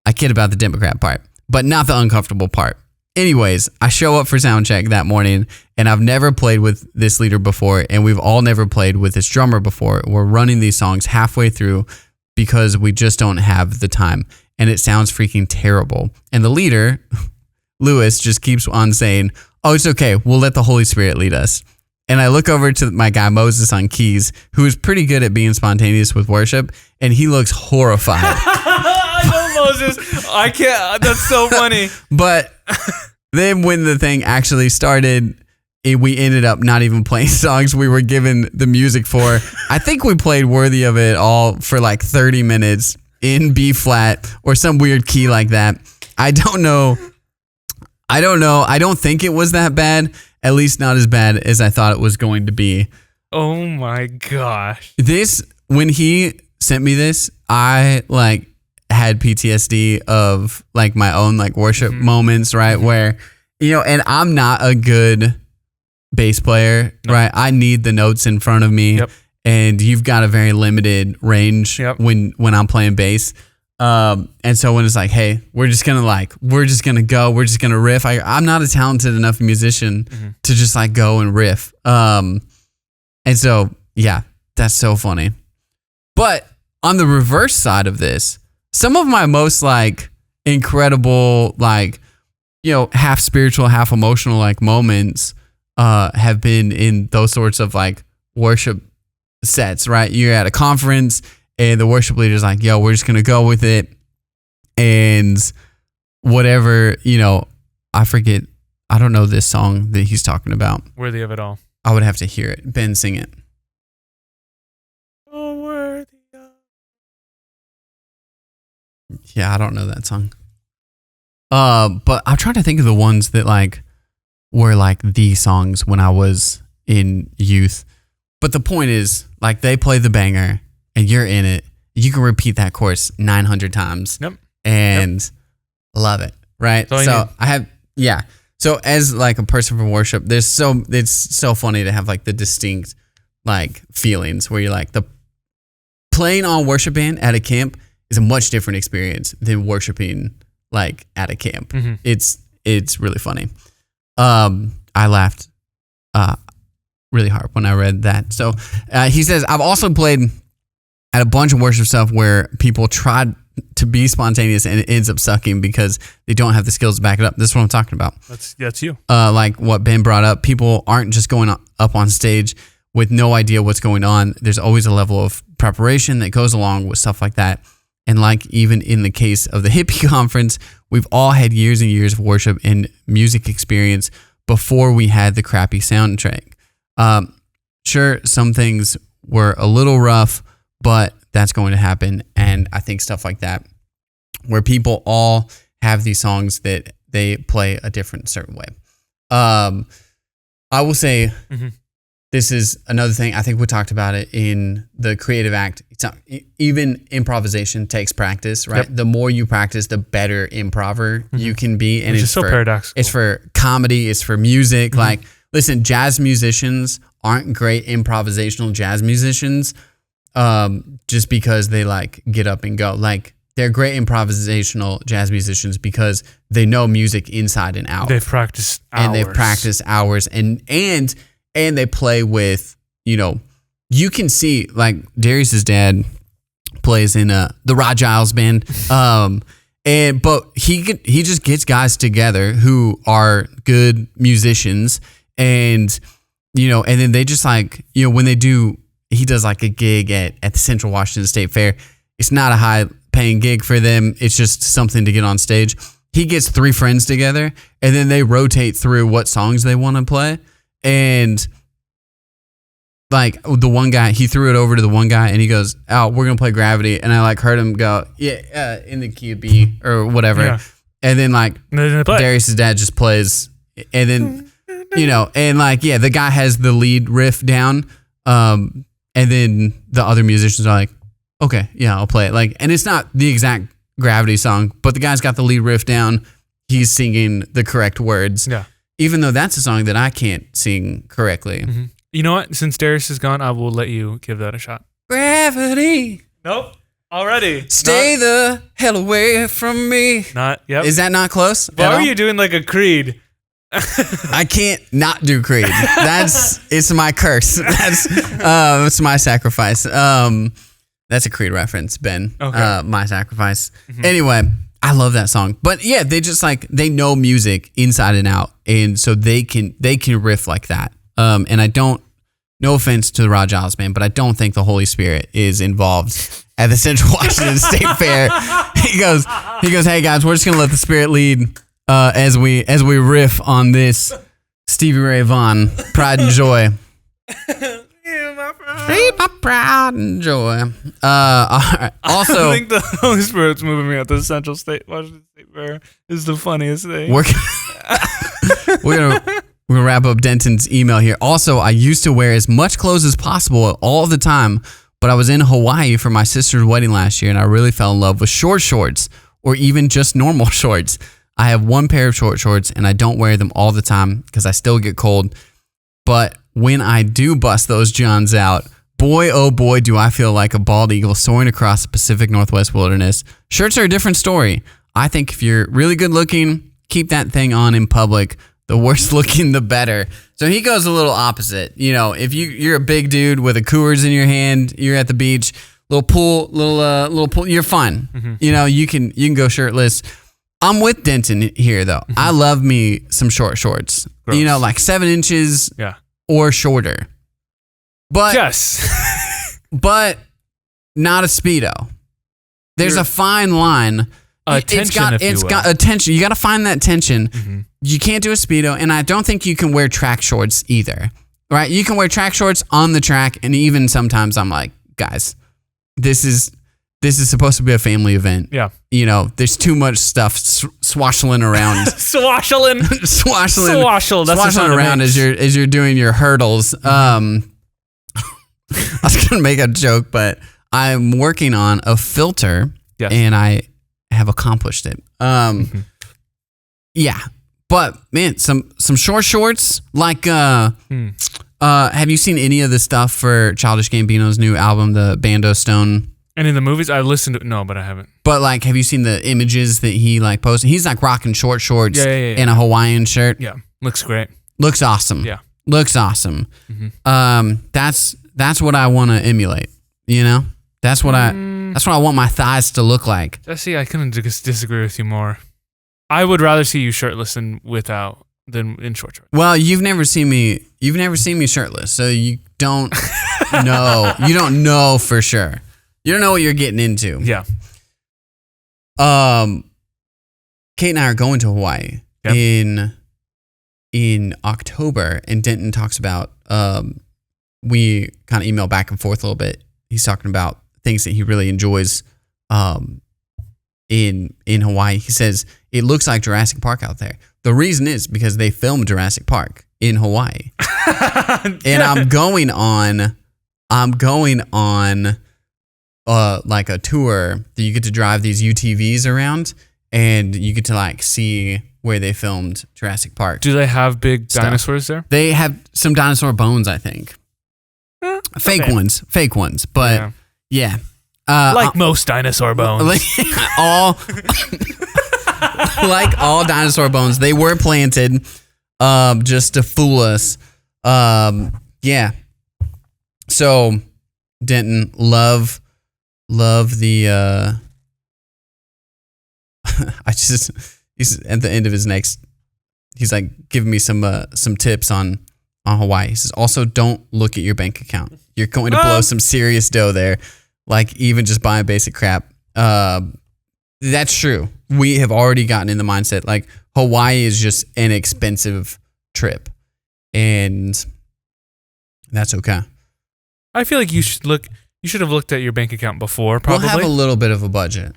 about the Democrat part, but not the uncomfortable part. Anyways, I show up for sound check that morning, and I've never played with this leader before, and we've all never played with this drummer before. We're running these songs halfway through because we just don't have the time, and it sounds freaking terrible. And the leader, Lewis, just keeps on saying, "Oh, it's okay. We'll let the Holy Spirit lead us." And I look over to my guy, Moses, on keys, who is pretty good at being spontaneous with worship, and he looks horrified. I know Moses. I can't. That's so funny. But then when the thing actually started, we ended up not even playing songs we were given the music for. I think we played Worthy of It All for like 30 minutes in B flat or some weird key like that. I don't know. I don't think it was that bad. At least not as bad as I thought it was going to be. Oh my gosh. When he sent me this, I like had PTSD of like my own like worship moments, right? Where, and I'm not a good bass player, right? I need the notes in front of me, and you've got a very limited range when I'm playing bass. And so when it's like, hey, we're just gonna go, we're just gonna riff. I'm not a talented enough musician to just like go and riff. And so yeah, that's so funny. But on the reverse side of this, some of my most like incredible, like, half spiritual, half emotional like moments have been in those sorts of like worship sets, right? You're at a conference and the worship leader's like, yo, we're just going to go with it. And whatever, I forget. I don't know this song that he's talking about. Worthy of It All. I would have to hear it. Ben, sing it. Oh, worthy of. Yeah, I don't know that song. But I'm trying to think of the ones that like were like the songs when I was in youth. But the point is, like, they play the banger and you're in it. You can repeat that chorus 900 times. And love it, right? So I have, So as like a person from worship, it's so funny to have like the distinct like feelings where you're like playing on worship band at a camp is a much different experience than worshiping like at a camp. It's really funny. I laughed really hard when I read that. So he says, I've also played at a bunch of worship stuff where people tried to be spontaneous and it ends up sucking because they don't have the skills to back it up. This is what I'm talking about. That's you. Like what Ben brought up, people aren't just going up on stage with no idea what's going on. There's always a level of preparation that goes along with stuff like that. And like even in the case of the hippie conference, we've all had years and years of worship and music experience before we had the crappy soundtrack. Sure, some things were a little rough, but that's going to happen. And I think stuff like that, where people all have these songs that they play a different certain way. I will say this is another thing. I think we talked about it in the creative act. It's not, even improvisation takes practice, right? The more you practice, the better improver you can be. And it's so paradoxical. It's for comedy. It's for music. Like, listen, jazz musicians aren't great improvisational jazz musicians just because they like get up and go. Like, they're great improvisational jazz musicians because they know music inside and out. They've practiced hours. And they play with, you can see, like, Darius's dad plays in the Rod Giles band. But he just gets guys together who are good musicians, and and then they just like, when they do, he does like a gig at the Central Washington State Fair. It's not a high paying gig for them. It's just something to get on stage. He gets 3 friends together and then they rotate through what songs they want to play. And like the one guy, he threw it over to the one guy and he goes, "Oh, we're going to play Gravity." And I like heard him go, "Yeah, in the key of B or whatever." Yeah. And then like Darius's dad just plays, and then, and like, yeah, the guy has the lead riff down. And then the other musicians are like, "Okay, yeah, I'll play it." Like, and it's not the exact Gravity song, but the guy's got the lead riff down. He's singing the correct words. Yeah. Even though that's a song that I can't sing correctly. Mm-hmm. You know what? Since Darius is gone, I will let you give that a shot. Gravity. Nope. Already. Stay the hell away from me. Not, yep. Is that not close? Why are you doing like a Creed? I can't not do Creed. It's my curse. It's my sacrifice. That's a Creed reference, Ben. Okay. My sacrifice. Mm-hmm. Anyway, I love that song. But yeah, they just like, they know music inside and out. And so they can riff like that. And I don't, no offense to the Rod Giles band, but I don't think the Holy Spirit is involved at the Central Washington State Fair. He goes, "Hey guys, we're just gonna let the Spirit lead as we riff on this Stevie Ray Vaughan, Pride and Joy." My pride and joy. Also, I think the Holy Spirit's moving me at the Central Washington State Fair is the funniest thing. We're gonna wrap up Denton's email here. Also, I used to wear as much clothes as possible all the time, but I was in Hawaii for my sister's wedding last year, and I really fell in love with short shorts or even just normal shorts. I have one pair of short shorts, and I don't wear them all the time because I still get cold. But when I do bust those johns out, boy, oh boy, do I feel like a bald eagle soaring across the Pacific Northwest wilderness. Shirts are a different story. I think if you're really good looking, keep that thing on in public. The worse looking, the better. So he goes a little opposite. If you're a big dude with a Coors in your hand, you're at the beach, little pool, you're fine. Mm-hmm. You can go shirtless. I'm with Denton here though. Mm-hmm. I love me some short shorts. Gross. Like 7 inches or shorter. But yes. But not a Speedo. There's a fine line. It's got a tension. You got to find that tension. Mm-hmm. You can't do a Speedo, and I don't think you can wear track shorts either. Right? You can wear track shorts on the track, and even sometimes I'm like, guys, this is supposed to be a family event. Yeah. There's too much stuff swashing around. swashing around as you're doing your hurdles. Mm-hmm. I was gonna make a joke, but I'm working on a filter, and I have accomplished it. Yeah, but man, some short shorts. Like, have you seen any of the stuff for Childish Gambino's new album, the Bando Stone? And in the movies, I listened to no, but I haven't. But like, have you seen the images that he like posted? He's like rocking short shorts and a Hawaiian shirt. Yeah, looks great. Looks awesome. Yeah, looks awesome. Mm-hmm. That's what I want to emulate. That's what I want my thighs to look like. See, I couldn't disagree with you more. I would rather see you shirtless than in short shorts. Well, you've never seen me shirtless, so you don't know. You don't know for sure. You don't know what you're getting into. Yeah. Kate and I are going to Hawaii in October, and Denton talks about we kind of email back and forth a little bit. He's talking about things that he really enjoys in Hawaii. He says it looks like Jurassic Park out there. The reason is because they filmed Jurassic Park in Hawaii. And I'm going on like a tour that you get to drive these UTVs around, and you get to like see where they filmed Jurassic Park. Do they have big dinosaurs there? They have some dinosaur bones, I think. Fake ones, but yeah. Like most dinosaur bones. Like all dinosaur bones, they were planted just to fool us. Yeah. So Denton, love the he's at the end of his next, he's like giving me some tips on Hawaii. He says, also don't look at your bank account. You're going to blow some serious dough there. Like even just buying basic crap. That's true. We have already gotten in the mindset like Hawaii is just an expensive trip. and that's okay. I feel like you should have looked at your bank account before, probably. We'll have a little bit of a budget.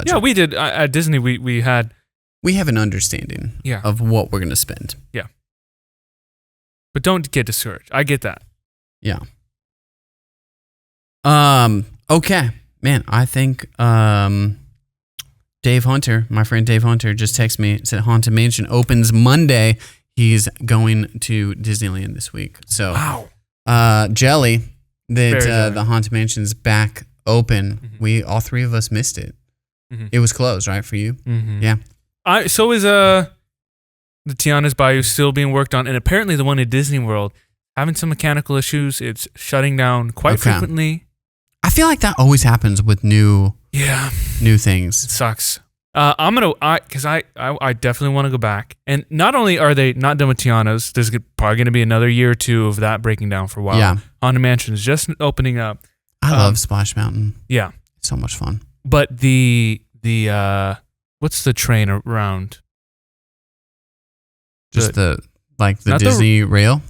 Yeah, we did. At Disney, we have an understanding of what we're going to spend. Yeah. But don't get discouraged. I get that. Yeah. Okay. Man, I think Dave Hunter, my friend Dave Hunter, just texted me, said Haunted Mansion opens Monday. He's going to Disneyland this week. So, wow. Jelly that the Haunted Mansion's back open. Mm-hmm. We all three of us missed it. Mm-hmm. It was closed, right, for you? Mm-hmm. Yeah. So is the Tiana's Bayou still being worked on, and apparently the one at Disney World having some mechanical issues. It's shutting down quite frequently. I feel like that always happens with new things. It sucks. Because I definitely want to go back. And not only are they not done with Tiana's, there's probably going to be another year or two of that breaking down for a while. Yeah. Haunted Mansion is just opening up. I love Splash Mountain. Yeah. It's so much fun. But the what's the train around? Just the Disney rail?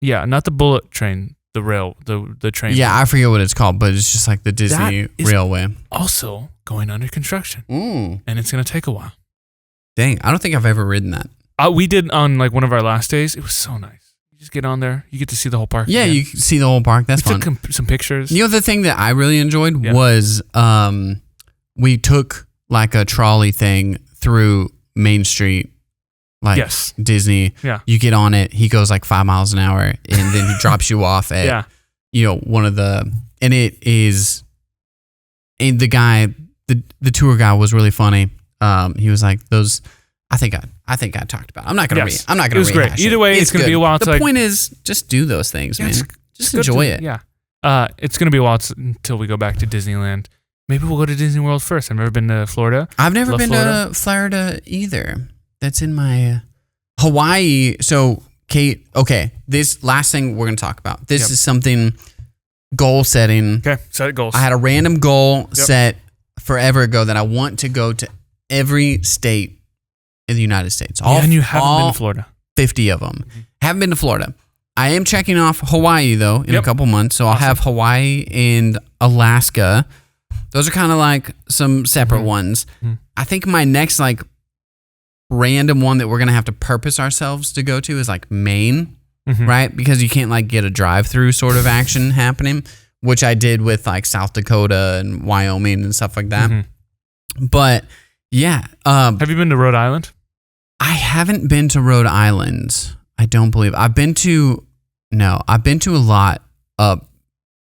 Yeah, not the bullet train, the rail, the train. Yeah, I forget what it's called, but it's just like the Disney railway. Also going under construction. Mm. And it's going to take a while. Dang, I don't think I've ever ridden that. We did on like one of our last days. It was so nice. You just get on there. You get to see the whole park. Yeah, again. you can see the whole park. That's fun. Took some pictures. The other thing that I really enjoyed was we took like a trolley thing through Main Street. Like Disney, you get on it, he goes like 5 miles an hour, and then he drops you off at, one of the, and it is, and the guy, the tour guy was really funny. He was like, I think I talked about it. I'm not going to I'm not going to rehash it. It was great. Either way, it's going to be a while. The point is, just do those things, man. Just enjoy it. Yeah. It's going to be a while until we go back to Disneyland. Maybe we'll go to Disney World first. I've never been to Florida. I've never been to Florida either. That's in my Hawaii. So, Kate, okay, this last thing we're going to talk about. This is something goal setting. Okay, set goals. I had a random goal set forever ago that I want to go to every state in the United States. And you haven't been to Florida. 50 of them. Mm-hmm. Haven't been to Florida. I am checking off Hawaii, though, in a couple months. So I'll have Hawaii and Alaska. Those are kind of like some separate ones. Mm-hmm. I think my next like random one that we're going to have to purpose ourselves to go to is like Maine, right? Because you can't like get a drive-through sort of action happening, which I did with like South Dakota and Wyoming and stuff like that. Mm-hmm. But yeah. Have you been to Rhode Island? I haven't been to Rhode Island. I don't believe. I've been to a lot up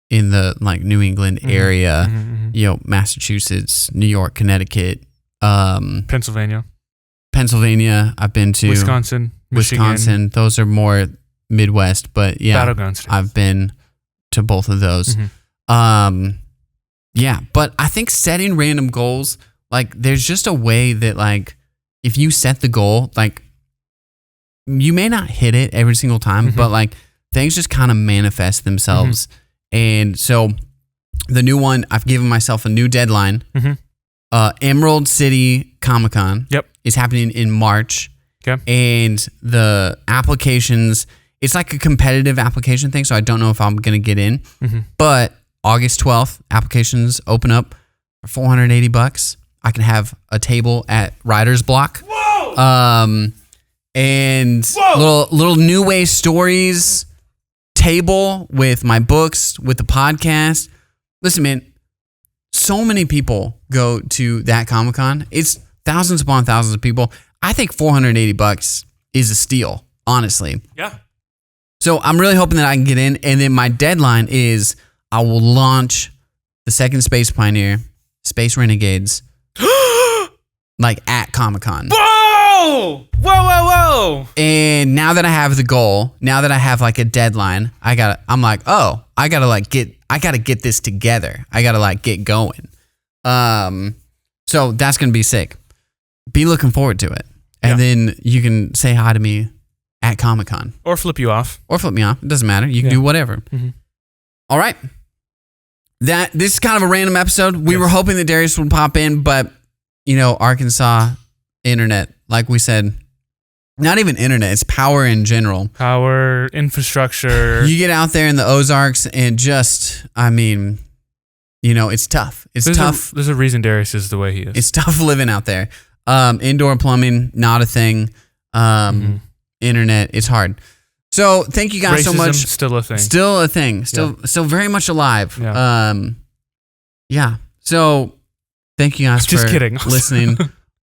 in the like New England area, Massachusetts, New York, Connecticut, Pennsylvania. I've been to Wisconsin, Michigan. Those are more Midwest, but yeah, battleground states. I've been to both of those. Mm-hmm. But I think setting random goals, like there's just a way that like if you set the goal, like you may not hit it every single time, but like things just kind of manifest themselves. And so the new one, I've given myself a new deadline. Emerald City Comic-Con is happening in March. Okay. And the applications, it's like a competitive application thing, so I don't know if I'm going to get in. But August 12th, applications open up for $480. I can have a table at Writer's Block. Whoa! Little NewWayStories table with my books, with the podcast. Listen, man, so many people go to that Comic-Con. It's thousands upon thousands of people. I think $480 is a steal, honestly. Yeah. So I'm really hoping that I can get in. And then my deadline is I will launch the second Space Pioneer, Space Renegades, like at Comic-Con. Whoa! And now that I have the goal, now that I have like a deadline, I'm like, oh, I gotta get this together. I gotta like get going. So that's gonna be sick. Be looking forward to it. And then you can say hi to me at Comic-Con. Or flip you off. It doesn't matter. You can do whatever. All right. This is kind of a random episode. We were hoping that Darius would pop in, but Arkansas internet, like we said, Not even internet. It's power in general. Power, infrastructure. You get out there in the Ozarks and just, I mean, you know, it's tough. It's tough. There's a reason Darius is the way he is. It's tough living out there. Indoor plumbing, not a thing. Internet, it's hard. So thank you guys so much. Still a thing. Still a thing. Still very much alive. Yeah. So thank you guys Just for kidding. listening.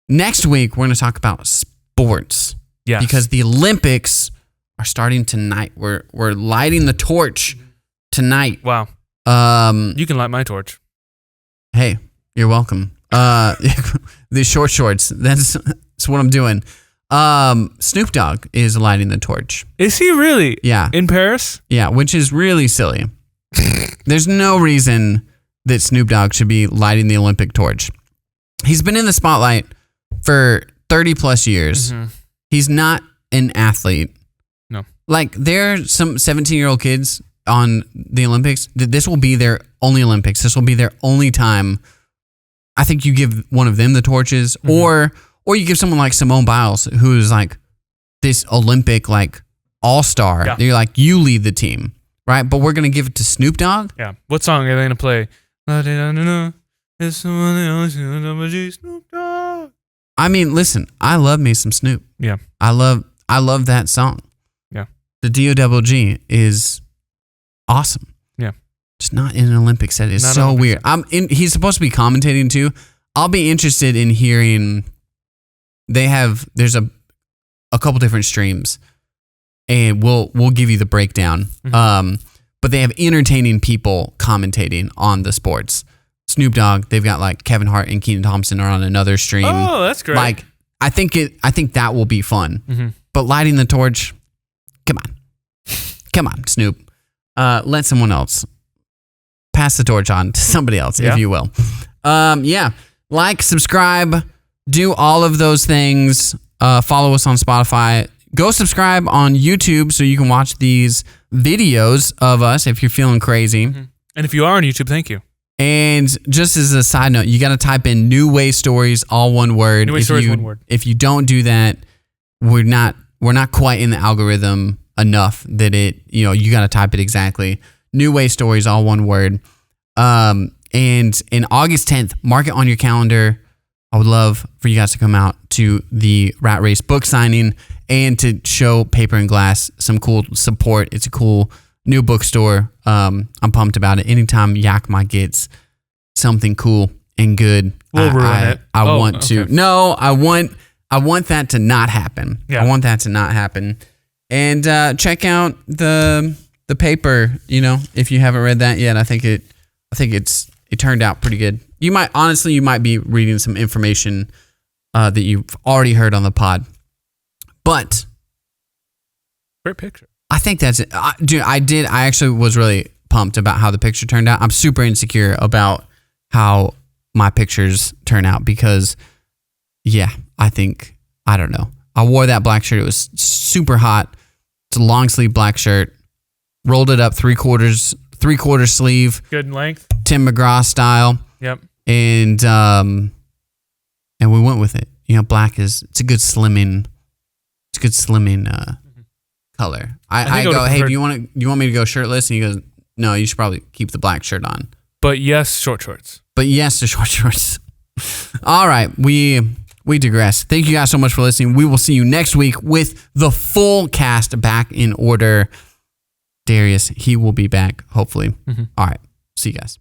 Next week, we're going to talk about sports. Yes. Because the Olympics are starting tonight. We're lighting the torch tonight. Wow. You can light my torch. Hey, you're welcome. The short shorts. That's what I'm doing. Snoop Dogg is lighting the torch. Is he really? Yeah. In Paris? Yeah, which is really silly. There's no reason that Snoop Dogg should be lighting the Olympic torch. He's been in the spotlight for 30 plus years. Mm-hmm. He's not an athlete. No. Like, there are some 17-year-old kids on the Olympics. This will be their only Olympics. This will be their only time. I think you give one of them the torches, or you give someone like Simone Biles, who's like this Olympic like all-star. Yeah. You're like, you lead the team, right? But we're gonna give it to Snoop Dogg. Yeah. What song are they gonna play? Snoop Dogg. I mean, listen, I love me some Snoop. Yeah. I love that song. Yeah. The D-O-double-G is awesome. Yeah. Just not in an Olympic set. It's Not so Olympic weird. He's supposed to be commentating too. I'll be interested in hearing. There's a couple different streams, and we'll give you the breakdown. But they have entertaining people commentating on the sports. Snoop Dogg, they've got like Kevin Hart and Kenan Thompson are on another stream. Oh, that's great. Like, I think that will be fun. But lighting the torch, come on, Snoop. Let someone else pass the torch on to somebody else, if you will. Like, subscribe, do all of those things. Follow us on Spotify. Go subscribe on YouTube so you can watch these videos of us if you're feeling crazy. And if you are on YouTube, thank you. And just as a side note, you got to type in NewWayStories, all one word. NewWayStories, one word. If you don't do that, we're not quite in the algorithm enough that you got to type it exactly. NewWayStories, all one word. And in August 10th, mark it on your calendar. I would love for you guys to come out to the Rat Race book signing and to show Paper and Glass some cool support. It's a cool new bookstore. I'm pumped about it. Anytime Yakima gets something cool and good, we'll ruin it. I want to. No, I want that to not happen. Yeah. I want that to not happen. And check out the paper. If you haven't read that yet, I think it turned out pretty good. You might be reading some information that you've already heard on the pod, but great picture. I think that's it. Dude, I actually was really pumped about how the picture turned out. I'm super insecure about how my pictures turn out because, I don't know. I wore that black shirt. It was super hot. It's a long sleeve black shirt. Rolled it up three quarter sleeve. Good in length. Tim McGraw style. Yep. And we went with it. Black it's a good slimming color. I go, hey, do you want me to go shirtless? And he goes, no, you should probably keep the black shirt on. But yes, short shorts. But yes, the short shorts. All right, we digress. Thank you guys so much for listening. We will see you next week with the full cast back in order. Darius, he will be back, hopefully. All right, see you guys.